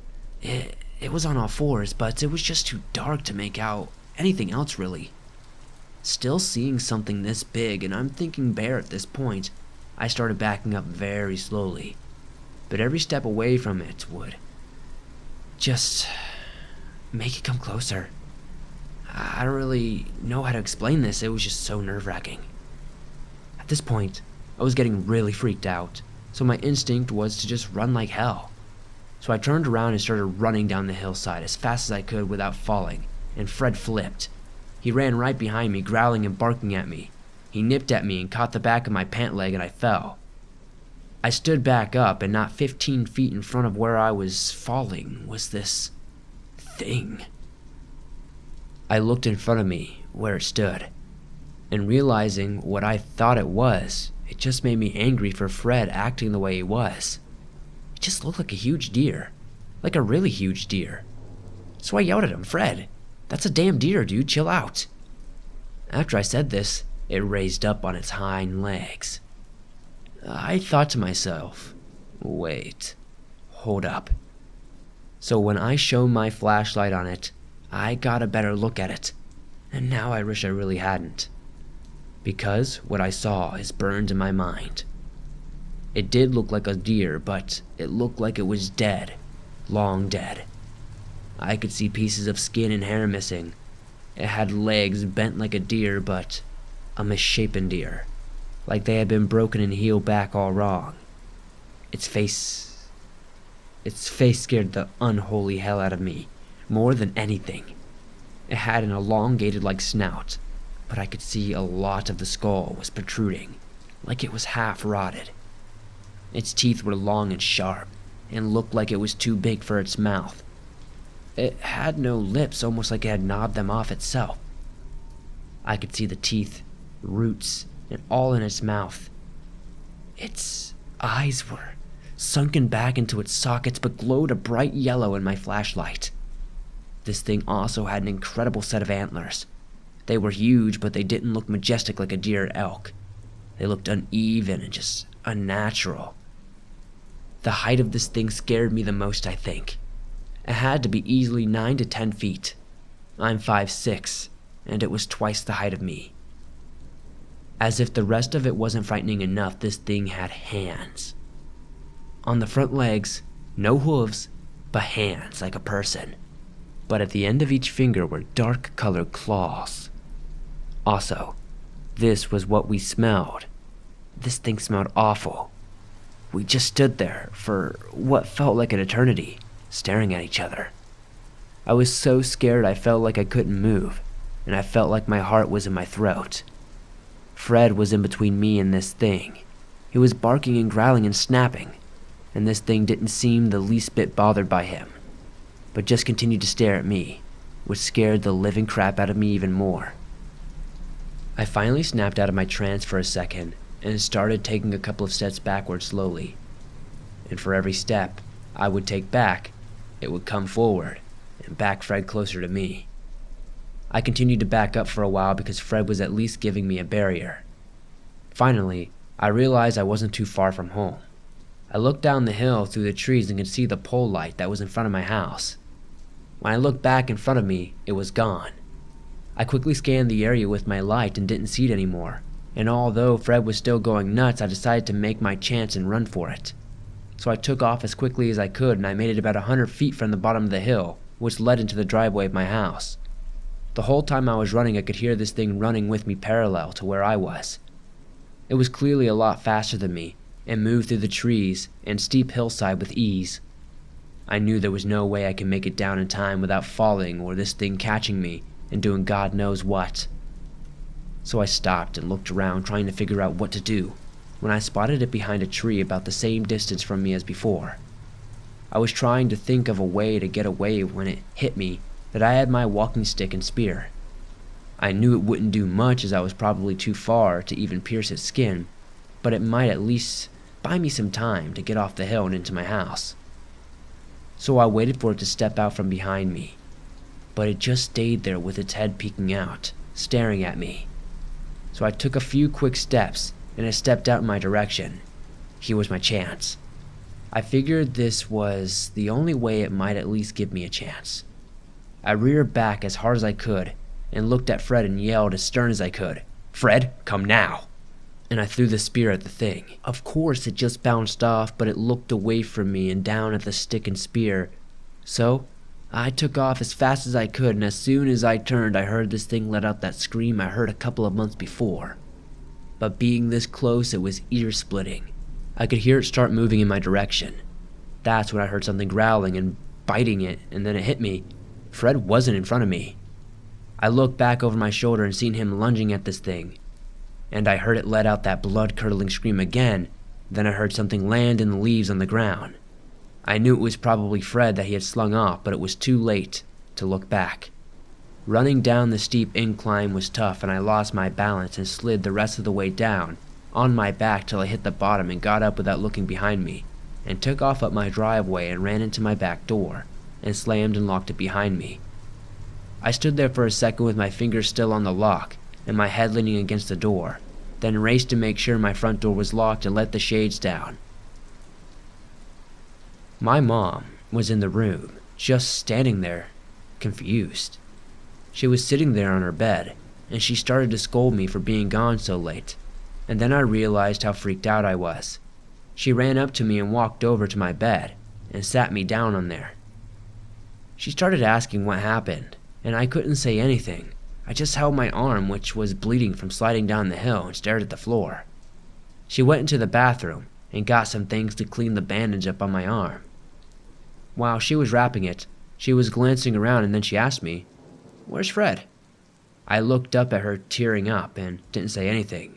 it was on all fours, but it was just too dark to make out anything else really. Still seeing something this big, and I'm thinking bear at this point, I started backing up very slowly, but every step away from it would just make it come closer. I don't really know how to explain this, it was just so nerve-wracking. At this point, I was getting really freaked out, so my instinct was to just run like hell. So I turned around and started running down the hillside as fast as I could without falling, and Fred flipped. He ran right behind me, growling and barking at me. He nipped at me and caught the back of my pant leg and I fell. I stood back up, and not 15 feet in front of where I was falling was this thing. I looked in front of me where it stood, and realizing what I thought it was, it just made me angry for Fred acting the way he was. It just looked like a huge deer, like a really huge deer. So I yelled at him, "Fred, that's a damn deer, dude, chill out." After I said this, it raised up on its hind legs. I thought to myself, wait, hold up. So when I shone my flashlight on it, I got a better look at it, and now I wish I really hadn't, because what I saw is burned in my mind. It did look like a deer, but it looked like it was dead, long dead. I could see pieces of skin and hair missing. It had legs bent like a deer, but a misshapen deer, like they had been broken and healed back all wrong. Its face scared the unholy hell out of me, more than anything. It had an elongated like snout, but I could see a lot of the skull was protruding, like it was half rotted. Its teeth were long and sharp, and looked like it was too big for its mouth. It had no lips, almost like it had gnawed them off itself. I could see the teeth, roots, and all in its mouth. Its eyes were sunken back into its sockets but glowed a bright yellow in my flashlight. This thing also had an incredible set of antlers. They were huge, but they didn't look majestic like a deer or elk. They looked uneven and just unnatural. The height of this thing scared me the most, I think. It had to be easily 9 to 10 feet. I'm 5'6", and it was twice the height of me. As if the rest of it wasn't frightening enough, this thing had hands. On the front legs, no hooves, but hands like a person. But at the end of each finger were dark-colored claws. Also, this was what we smelled. This thing smelled awful. We just stood there for what felt like an eternity, staring at each other. I was so scared I felt like I couldn't move, and I felt like my heart was in my throat. Fred was in between me and this thing. He was barking and growling and snapping, and this thing didn't seem the least bit bothered by him, but just continued to stare at me, which scared the living crap out of me even more. I finally snapped out of my trance for a second and started taking a couple of steps backwards slowly. And for every step I would take back, it would come forward and back Fred closer to me. I continued to back up for a while because Fred was at least giving me a barrier. Finally, I realized I wasn't too far from home. I looked down the hill through the trees and could see the pole light that was in front of my house. When I looked back in front of me, it was gone. I quickly scanned the area with my light and didn't see it anymore, and although Fred was still going nuts, I decided to make my chance and run for it. So I took off as quickly as I could, and I made it about 100 feet from the bottom of the hill, which led into the driveway of my house. The whole time I was running, I could hear this thing running with me parallel to where I was. It was clearly a lot faster than me, and moved through the trees and steep hillside with ease. I knew there was no way I could make it down in time without falling or this thing catching me and doing God knows what. So I stopped and looked around trying to figure out what to do when I spotted it behind a tree about the same distance from me as before. I was trying to think of a way to get away when it hit me that I had my walking stick and spear. I knew it wouldn't do much as I was probably too far to even pierce its skin, but it might at least buy me some time to get off the hill and into my house. So I waited for it to step out from behind me, but it just stayed there with its head peeking out, staring at me. So I took a few quick steps and it stepped out in my direction. Here was my chance. I figured this was the only way it might at least give me a chance. I reared back as hard as I could and looked at Fred and yelled as stern as I could, "Fred, come now!" And I threw the spear at the thing. Of course, it just bounced off, but it looked away from me and down at the stick and spear. So I took off as fast as I could, and as soon as I turned, I heard this thing let out that scream I heard a couple of months before. But being this close, it was ear-splitting. I could hear it start moving in my direction. That's when I heard something growling and biting it, and then it hit me. Fred wasn't in front of me. I looked back over my shoulder and seen him lunging at this thing, and I heard it let out that blood-curdling scream again. Then I heard something land in the leaves on the ground. I knew it was probably Fred that he had slung off, but it was too late to look back. Running down the steep incline was tough, and I lost my balance and slid the rest of the way down, on my back till I hit the bottom and got up without looking behind me, and took off up my driveway and ran into my back door, and slammed and locked it behind me. I stood there for a second with my fingers still on the lock, and my head leaning against the door, then raced to make sure my front door was locked and let the shades down. My mom was in the room, just standing there, confused. She was sitting there on her bed, and she started to scold me for being gone so late, and then I realized how freaked out I was. She ran up to me and walked over to my bed, and sat me down on there. She started asking what happened, and I couldn't say anything. I just held my arm, which was bleeding from sliding down the hill, and stared at the floor. She went into the bathroom and got some things to clean the bandage up on my arm. While she was wrapping it, she was glancing around and then she asked me, "Where's Fred?" I looked up at her, tearing up, and didn't say anything.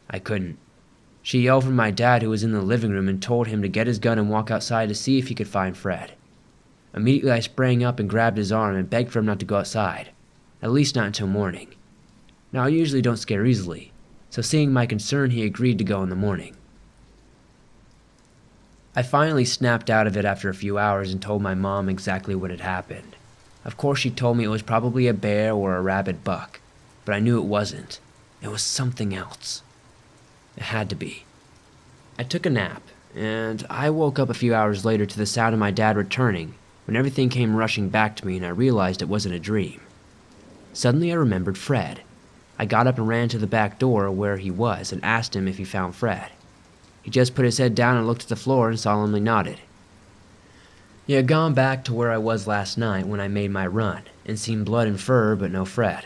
I couldn't. She yelled for my dad, who was in the living room, and told him to get his gun and walk outside to see if he could find Fred. Immediately I sprang up and grabbed his arm and begged for him not to go outside, at least not until morning. Now I usually don't scare easily, so seeing my concern, he agreed to go in the morning. I finally snapped out of it after a few hours and told my mom exactly what had happened. Of course she told me it was probably a bear or a rabid buck, but I knew it wasn't. It was something else. It had to be. I took a nap, and I woke up a few hours later to the sound of my dad returning, when everything came rushing back to me and I realized it wasn't a dream. Suddenly I remembered Fred. I got up and ran to the back door where he was and asked him if he found Fred. He just put his head down and looked at the floor and solemnly nodded. He had gone back to where I was last night when I made my run, and seen blood and fur but no Fred.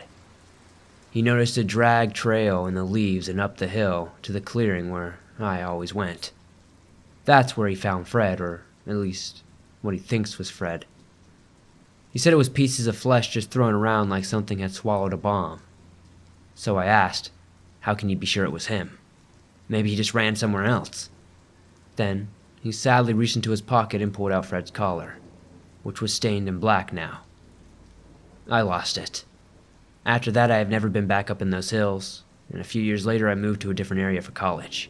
he noticed a drag trail in the leaves and up the hill to the clearing where I always went. That's where he found Fred, or at least what he thinks was Fred. He said it was pieces of flesh just thrown around like something had swallowed a bomb. So I asked, how can you be sure it was him? Maybe he just ran somewhere else. Then he sadly reached into his pocket and pulled out Fred's collar, which was stained in black now. I lost it. After that, I have never been back up in those hills, and a few years later I moved to a different area for college.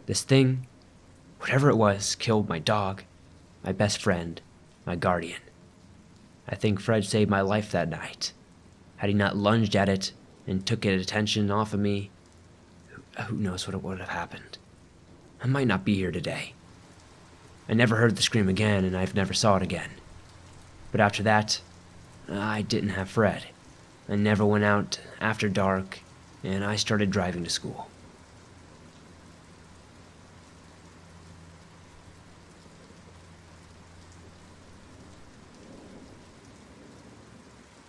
This thing, whatever it was, killed my dog, my best friend, my guardian. I think Fred saved my life that night. Had he not lunged at it and took its attention off of me, who knows what would have happened. I might not be here today. I never heard the scream again, and I've never saw it again. But after that, I didn't have Fred. I never went out after dark, and I started driving to school.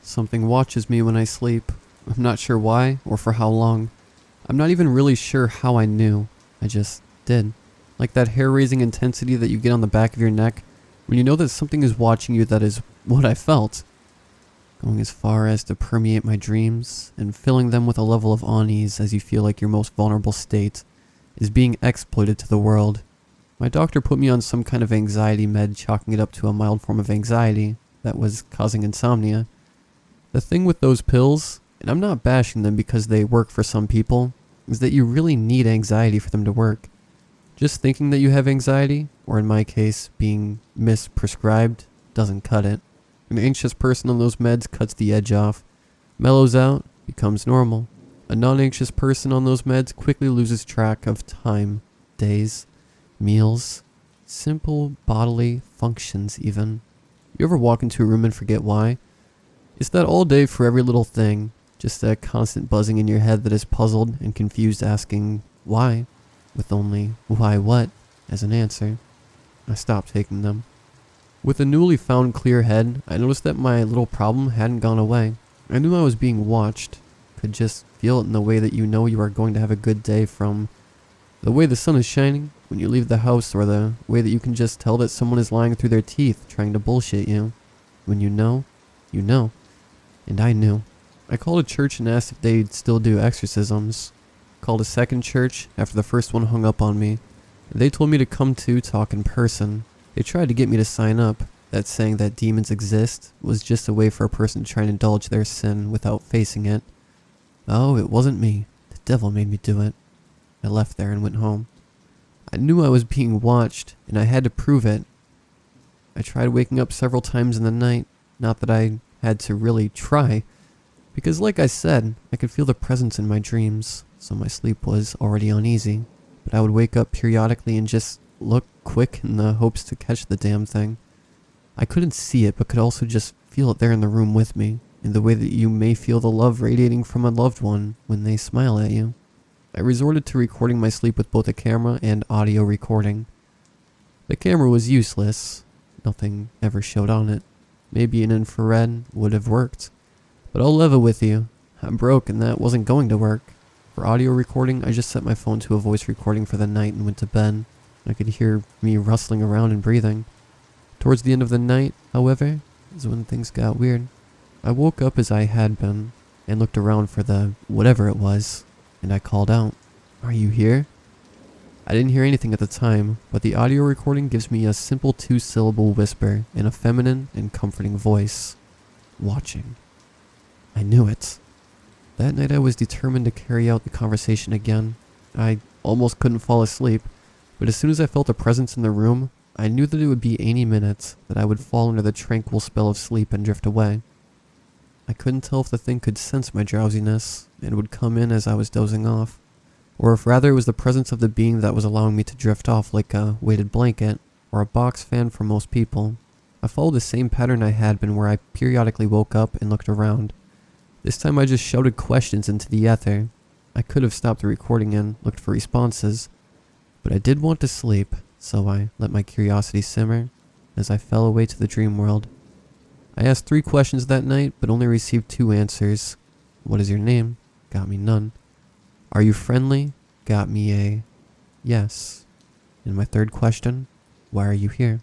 Something watches me when I sleep. I'm not sure why or for how long. I'm not even really sure how I knew. I just did. Like that hair-raising intensity that you get on the back of your neck when you know that something is watching you. That is what I felt. Going as far as to permeate my dreams and filling them with a level of unease as you feel like your most vulnerable state is being exploited to the world. My doctor put me on some kind of anxiety med, chalking it up to a mild form of anxiety that was causing insomnia. The thing with those pills, and I'm not bashing them because they work for some people, is that you really need anxiety for them to work. Just thinking that you have anxiety, or in my case, being misprescribed, doesn't cut it. An anxious person on those meds cuts the edge off, mellows out, becomes normal. A non-anxious person on those meds quickly loses track of time, days, meals, simple bodily functions even. You ever walk into a room and forget why? It's that all day for every little thing, just that constant buzzing in your head that is puzzled and confused, asking why, with only why what as an answer. I stopped taking them. With a newly found clear head, I noticed that my little problem hadn't gone away. I knew I was being watched, could just feel it in the way that you know you are going to have a good day, from the way the sun is shining when you leave the house, or the way that you can just tell that someone is lying through their teeth trying to bullshit you. When you know, you know. And I knew. I called a church and asked if they'd still do exorcisms. Called a second church after the first one hung up on me. They told me to come to talk in person. They tried to get me to sign up, that saying that demons exist was just a way for a person to try and indulge their sin without facing it. Oh, it wasn't me. The devil made me do it. I left there and went home. I knew I was being watched, and I had to prove it. I tried waking up several times in the night, not that I had to really try, because like I said, I could feel the presence in my dreams, so my sleep was already uneasy. But I would wake up periodically and just look quick in the hopes to catch the damn thing. I couldn't see it, but could also just feel it there in the room with me, in the way that you may feel the love radiating from a loved one when they smile at you. I resorted to recording my sleep with both a camera and audio recording. The camera was useless. Nothing ever showed on it. Maybe an infrared would have worked. But I'll level with you. I'm broke and that wasn't going to work. For audio recording, I just set my phone to a voice recording for the night and went to bed. I could hear me rustling around and breathing. Towards the end of the night, however, is when things got weird. I woke up as I had been and looked around for the whatever it was, and I called out, "Are you here?" I didn't hear anything at the time, but the audio recording gives me a simple 2-syllable whisper in a feminine and comforting voice. Watching. I knew it. That night I was determined to carry out the conversation again. I almost couldn't fall asleep, but as soon as I felt a presence in the room, I knew that it would be any minute that I would fall under the tranquil spell of sleep and drift away. I couldn't tell if the thing could sense my drowsiness and would come in as I was dozing off, or if rather it was the presence of the being that was allowing me to drift off like a weighted blanket or a box fan for most people. I followed the same pattern I had been, where I periodically woke up and looked around. This time I just shouted questions into the ether. I could have stopped the recording and looked for responses, but I did want to sleep, so I let my curiosity simmer as I fell away to the dream world. I asked 3 questions that night, but only received 2 answers. What is your name? Got me none. Are you friendly? Got me a yes. And my third question, why are you here?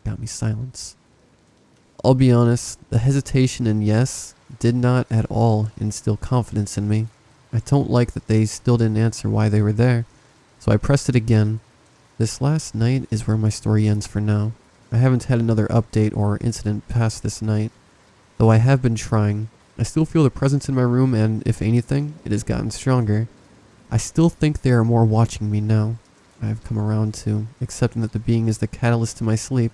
Got me silence. I'll be honest, the hesitation and yes did not at all instill confidence in me. I don't like that they still didn't answer why they were there, so I pressed it again. This last night is where my story ends for now. I haven't had another update or incident past this night, though I have been trying. I still feel the presence in my room, and if anything, it has gotten stronger. I still think they are more watching me now. I have come around to accepting that the being is the catalyst to my sleep.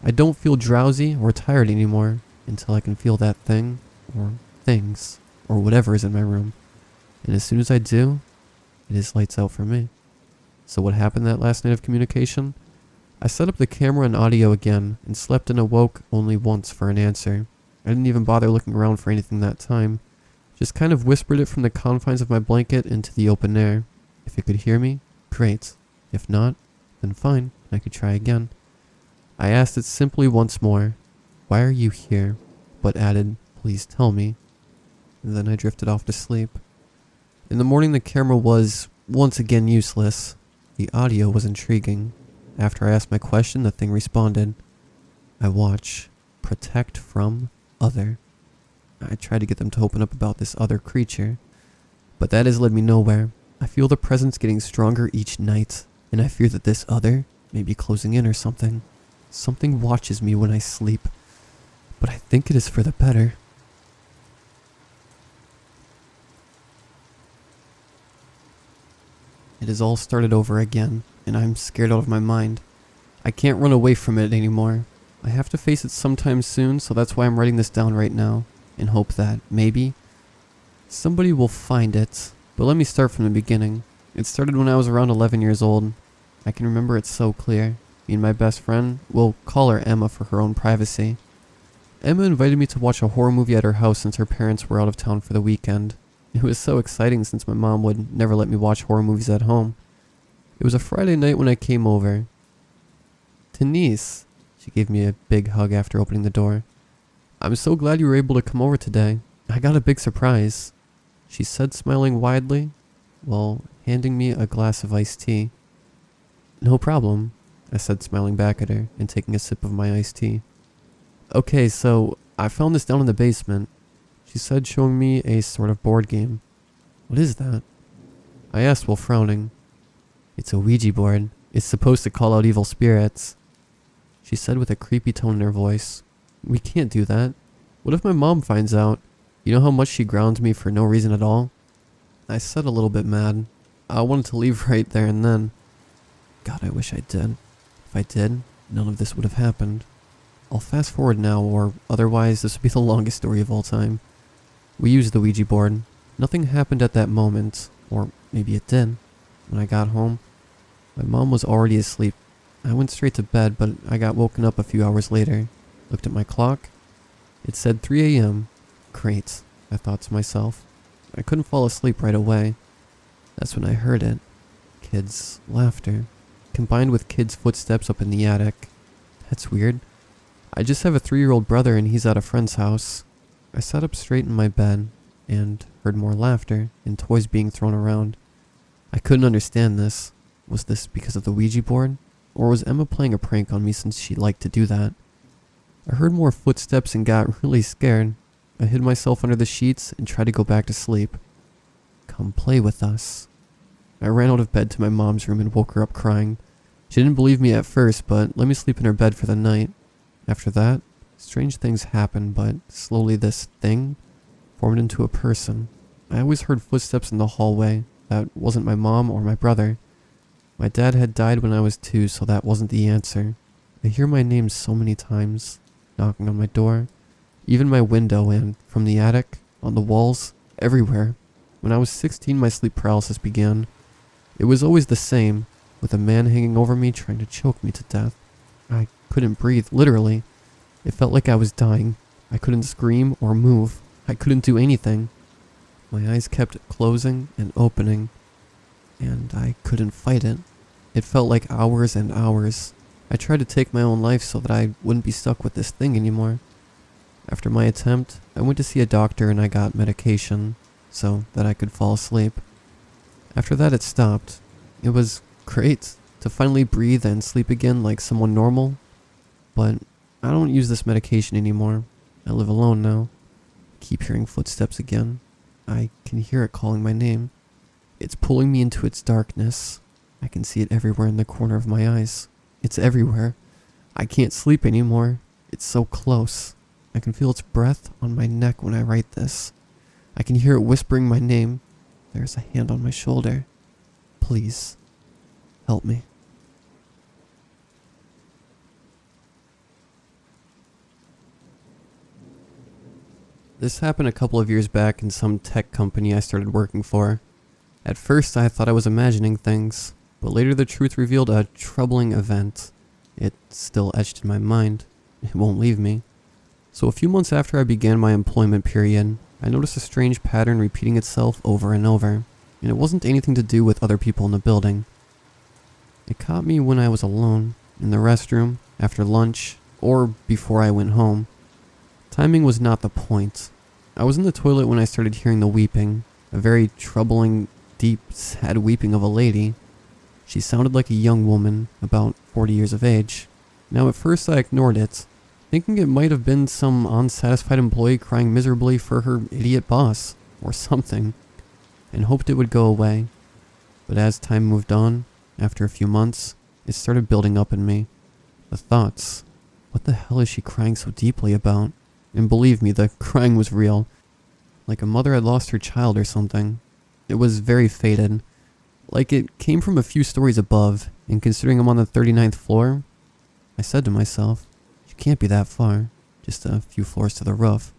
I don't feel drowsy or tired anymore until I can feel that thing, or things, or whatever is in my room. And as soon as I do, it is lights out for me. So what happened that last night of communication? I set up the camera and audio again, and slept and awoke only once for an answer. I didn't even bother looking around for anything that time. Just kind of whispered it from the confines of my blanket into the open air. If it could hear me, great. If not, then fine, I could try again. I asked it simply once more, why are you here? But added, please tell me. And then I drifted off to sleep. In the morning the camera was, once again, useless. The audio was intriguing. After I asked my question, the thing responded. I watch. Protect from other. I tried to get them to open up about this other creature, but that has led me nowhere. I feel the presence getting stronger each night, and I fear that this other may be closing in or something. Something watches me when I sleep, but I think it is for the better. It has all started over again, and I'm scared out of my mind. I can't run away from it anymore. I have to face it sometime soon, so that's why I'm writing this down right now, in hope that, maybe, somebody will find it. But let me start from the beginning. It started when I was around 11 years old. I can remember it so clear. Me and my best friend, we'll call her Emma for her own privacy. Emma invited me to watch a horror movie at her house since her parents were out of town for the weekend. It was so exciting since my mom would never let me watch horror movies at home. It was a Friday night when I came over. Denise, she gave me a big hug after opening the door. I'm so glad you were able to come over today. I got a big surprise, she said, smiling widely, while handing me a glass of iced tea. No problem, I said, smiling back at her and taking a sip of my iced tea. Okay, so I found this down in the basement, she said, showing me a sort of board game. What is that? I asked while frowning. It's a Ouija board. It's supposed to call out evil spirits, she said with a creepy tone in her voice. We can't do that. What if my mom finds out? You know how much she grounds me for no reason at all? I said, a little bit mad. I wanted to leave right there and then. God, I wish I did. If I did, none of this would have happened. I'll fast forward now, or otherwise this would be the longest story of all time. We used the Ouija board. Nothing happened at that moment, or maybe it did. When I got home, my mom was already asleep. I went straight to bed, but I got woken up a few hours later. Looked at my clock. It said 3 a.m. Great, I thought to myself. I couldn't fall asleep right away. That's when I heard it. Kids' laughter, combined with kids' footsteps up in the attic. That's weird. I just have a 3-year-old brother and he's at a friend's house. I sat up straight in my bed and heard more laughter and toys being thrown around. I couldn't understand this. Was this because of the Ouija board? Or was Emma playing a prank on me since she liked to do that? I heard more footsteps and got really scared. I hid myself under the sheets and tried to go back to sleep. Come play with us. I ran out of bed to my mom's room and woke her up crying. She didn't believe me at first, but let me sleep in her bed for the night. After that, strange things happened, but slowly this thing formed into a person. I always heard footsteps in the hallway. That wasn't my mom or my brother. My dad had died when I was 2, so that wasn't the answer. I hear my name so many times, knocking on my door, even my window, and from the attic, on the walls, everywhere. When I was 16, my sleep paralysis began. It was always the same, with a man hanging over me trying to choke me to death. I couldn't breathe, literally. It felt like I was dying. I couldn't scream or move. I couldn't do anything. My eyes kept closing and opening, and I couldn't fight it. It felt like hours and hours. I tried to take my own life so that I wouldn't be stuck with this thing anymore. After my attempt, I went to see a doctor and I got medication. so that I could fall asleep. After that it stopped. It was great to finally breathe and sleep again like someone normal, but I don't use this medication anymore. I live alone now. Keep hearing footsteps again. I can hear it calling my name. It's pulling me into its darkness. I can see it everywhere in the corner of my eyes. It's everywhere. I can't sleep anymore. It's so close. I can feel its breath on my neck when I write this. I can hear it whispering my name. There's a hand on my shoulder. Please, help me. This happened a couple of years back in some tech company I started working for. At first I thought I was imagining things, but later the truth revealed a troubling event. It's still etched in my mind. It won't leave me. So a few months after I began my employment period, I noticed a strange pattern repeating itself over and over, and it wasn't anything to do with other people in the building. It caught me when I was alone, in the restroom, after lunch, or before I went home. Timing was not the point. I was in the toilet when I started hearing the weeping, a very troubling, deep, sad weeping of a lady. She sounded like a young woman, about 40 years of age. Now at first I ignored it, thinking it might have been some unsatisfied employee crying miserably for her idiot boss, or something, and hoped it would go away. But as time moved on, after a few months, it started building up in me. The thoughts, what the hell is she crying so deeply about? And believe me, the crying was real. Like a mother had lost her child or something. It was very faded. Like it came from a few stories above, and considering I'm on the 39th floor, I said to myself, she can't be that far, just a few floors to the roof.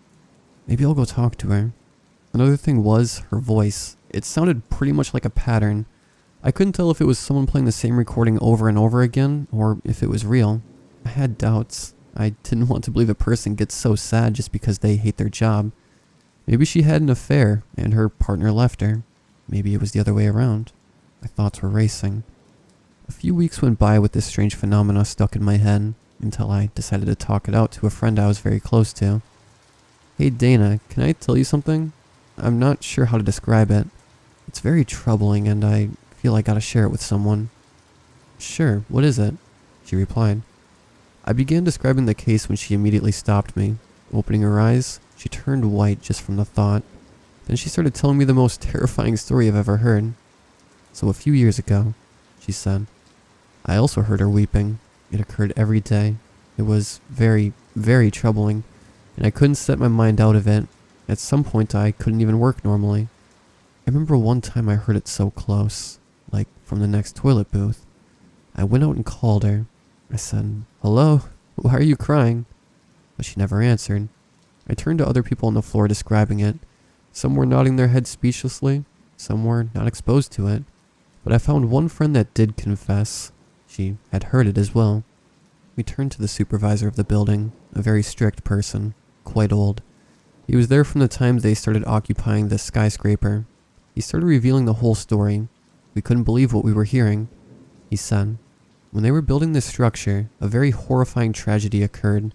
Maybe I'll go talk to her. Another thing was her voice. It sounded pretty much like a pattern. I couldn't tell if it was someone playing the same recording over and over again, or if it was real. I had doubts. I didn't want to believe a person gets so sad just because they hate their job. Maybe she had an affair and her partner left her. Maybe it was the other way around. My thoughts were racing. A few weeks went by with this strange phenomena stuck in my head until I decided to talk it out to a friend I was very close to. Hey Dana, can I tell you something? I'm not sure how to describe it. It's very troubling and I feel I gotta share it with someone. Sure, what is it? She replied. I began describing the case when she immediately stopped me. Opening her eyes, she turned white just from the thought. Then she started telling me the most terrifying story I've ever heard. So a few years ago, she said, I also heard her weeping. It occurred every day. It was very, very troubling, and I couldn't set my mind out of it. At some point, I couldn't even work normally. I remember one time I heard it so close, like from the next toilet booth. I went out and called her. I said, hello, why are you crying? But she never answered. I turned to other people on the floor describing it. Some were nodding their heads speechlessly, some were not exposed to it. But I found one friend that did confess. She had heard it as well. We turned to the supervisor of the building, a very strict person, quite old. He was there from the time they started occupying the skyscraper. He started revealing the whole story. We couldn't believe what we were hearing. He said, when they were building this structure, a very horrifying tragedy occurred.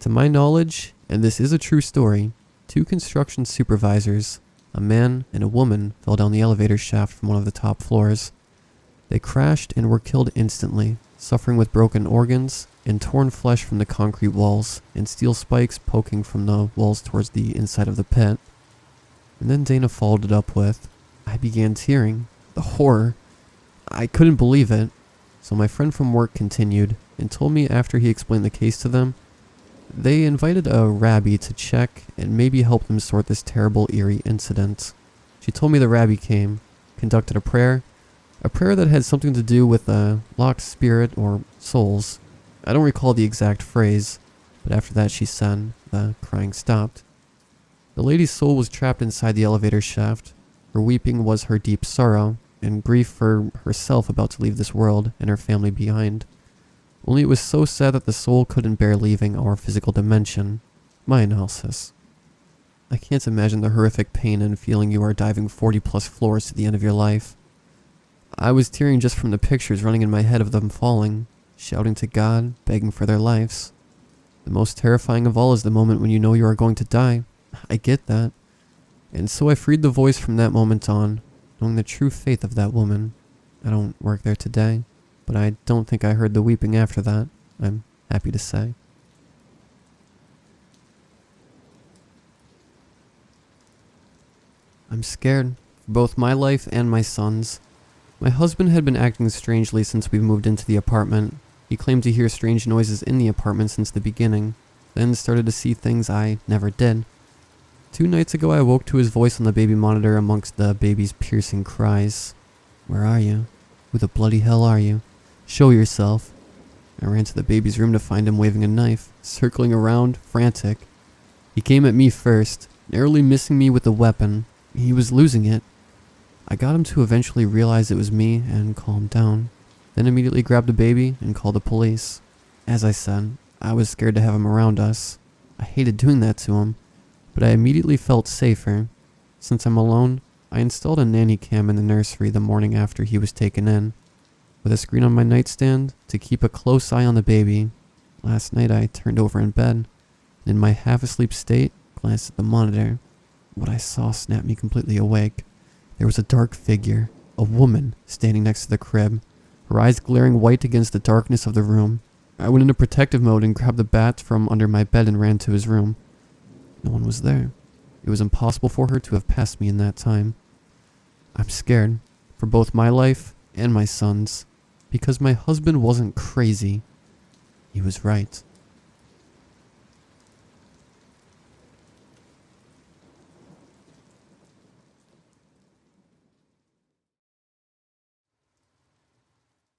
To my knowledge, and this is a true story, 2 construction supervisors, a man and a woman, fell down the elevator shaft from one of the top floors. They crashed and were killed instantly, suffering with broken organs and torn flesh from the concrete walls and steel spikes poking from the walls towards the inside of the pit. And then Dana followed it up with, I began tearing. The horror. I couldn't believe it. So my friend from work continued and told me after he explained the case to them, they invited a rabbi to check and maybe help them sort this terrible, eerie incident. She told me the rabbi came, conducted a prayer that had something to do with a locked spirit or souls. I don't recall the exact phrase, but after that she said the crying stopped. The lady's soul was trapped inside the elevator shaft. Her weeping was her deep sorrow and grief for herself about to leave this world and her family behind. Only it was so sad that the soul couldn't bear leaving our physical dimension. My analysis. I can't imagine the horrific pain and feeling you are diving 40 plus floors to the end of your life. I was tearing just from the pictures running in my head of them falling, shouting to God, begging for their lives. The most terrifying of all is the moment when you know you are going to die. I get that. And so I freed the voice from that moment on, knowing the true faith of that woman. I don't work there today, but I don't think I heard the weeping after that, I'm happy to say. I'm scared, for both my life and my son's. My husband had been acting strangely since we moved into the apartment. He claimed to hear strange noises in the apartment since the beginning, then started to see things I never did. 2 nights ago I woke to his voice on the baby monitor amongst the baby's piercing cries. "Where are you? Who the bloody hell are you? Show yourself." I ran to the baby's room to find him waving a knife, circling around, frantic. He came at me first, narrowly missing me with the weapon. He was losing it. I got him to eventually realize it was me and calm down, then immediately grabbed the baby and called the police. As I said, I was scared to have him around us. I hated doing that to him, but I immediately felt safer. Since I'm alone, I installed a nanny cam in the nursery the morning after he was taken in, with a screen on my nightstand to keep a close eye on the baby. Last night I turned over in bed, and in my half-asleep state, glanced at the monitor. What I saw snapped me completely awake. There was a dark figure, a woman, standing next to the crib, her eyes glaring white against the darkness of the room. I went into protective mode and grabbed the bat from under my bed and ran to his room. No one was there. It was impossible for her to have passed me in that time. I'm scared, for both my life and my son's, because my husband wasn't crazy. He was right.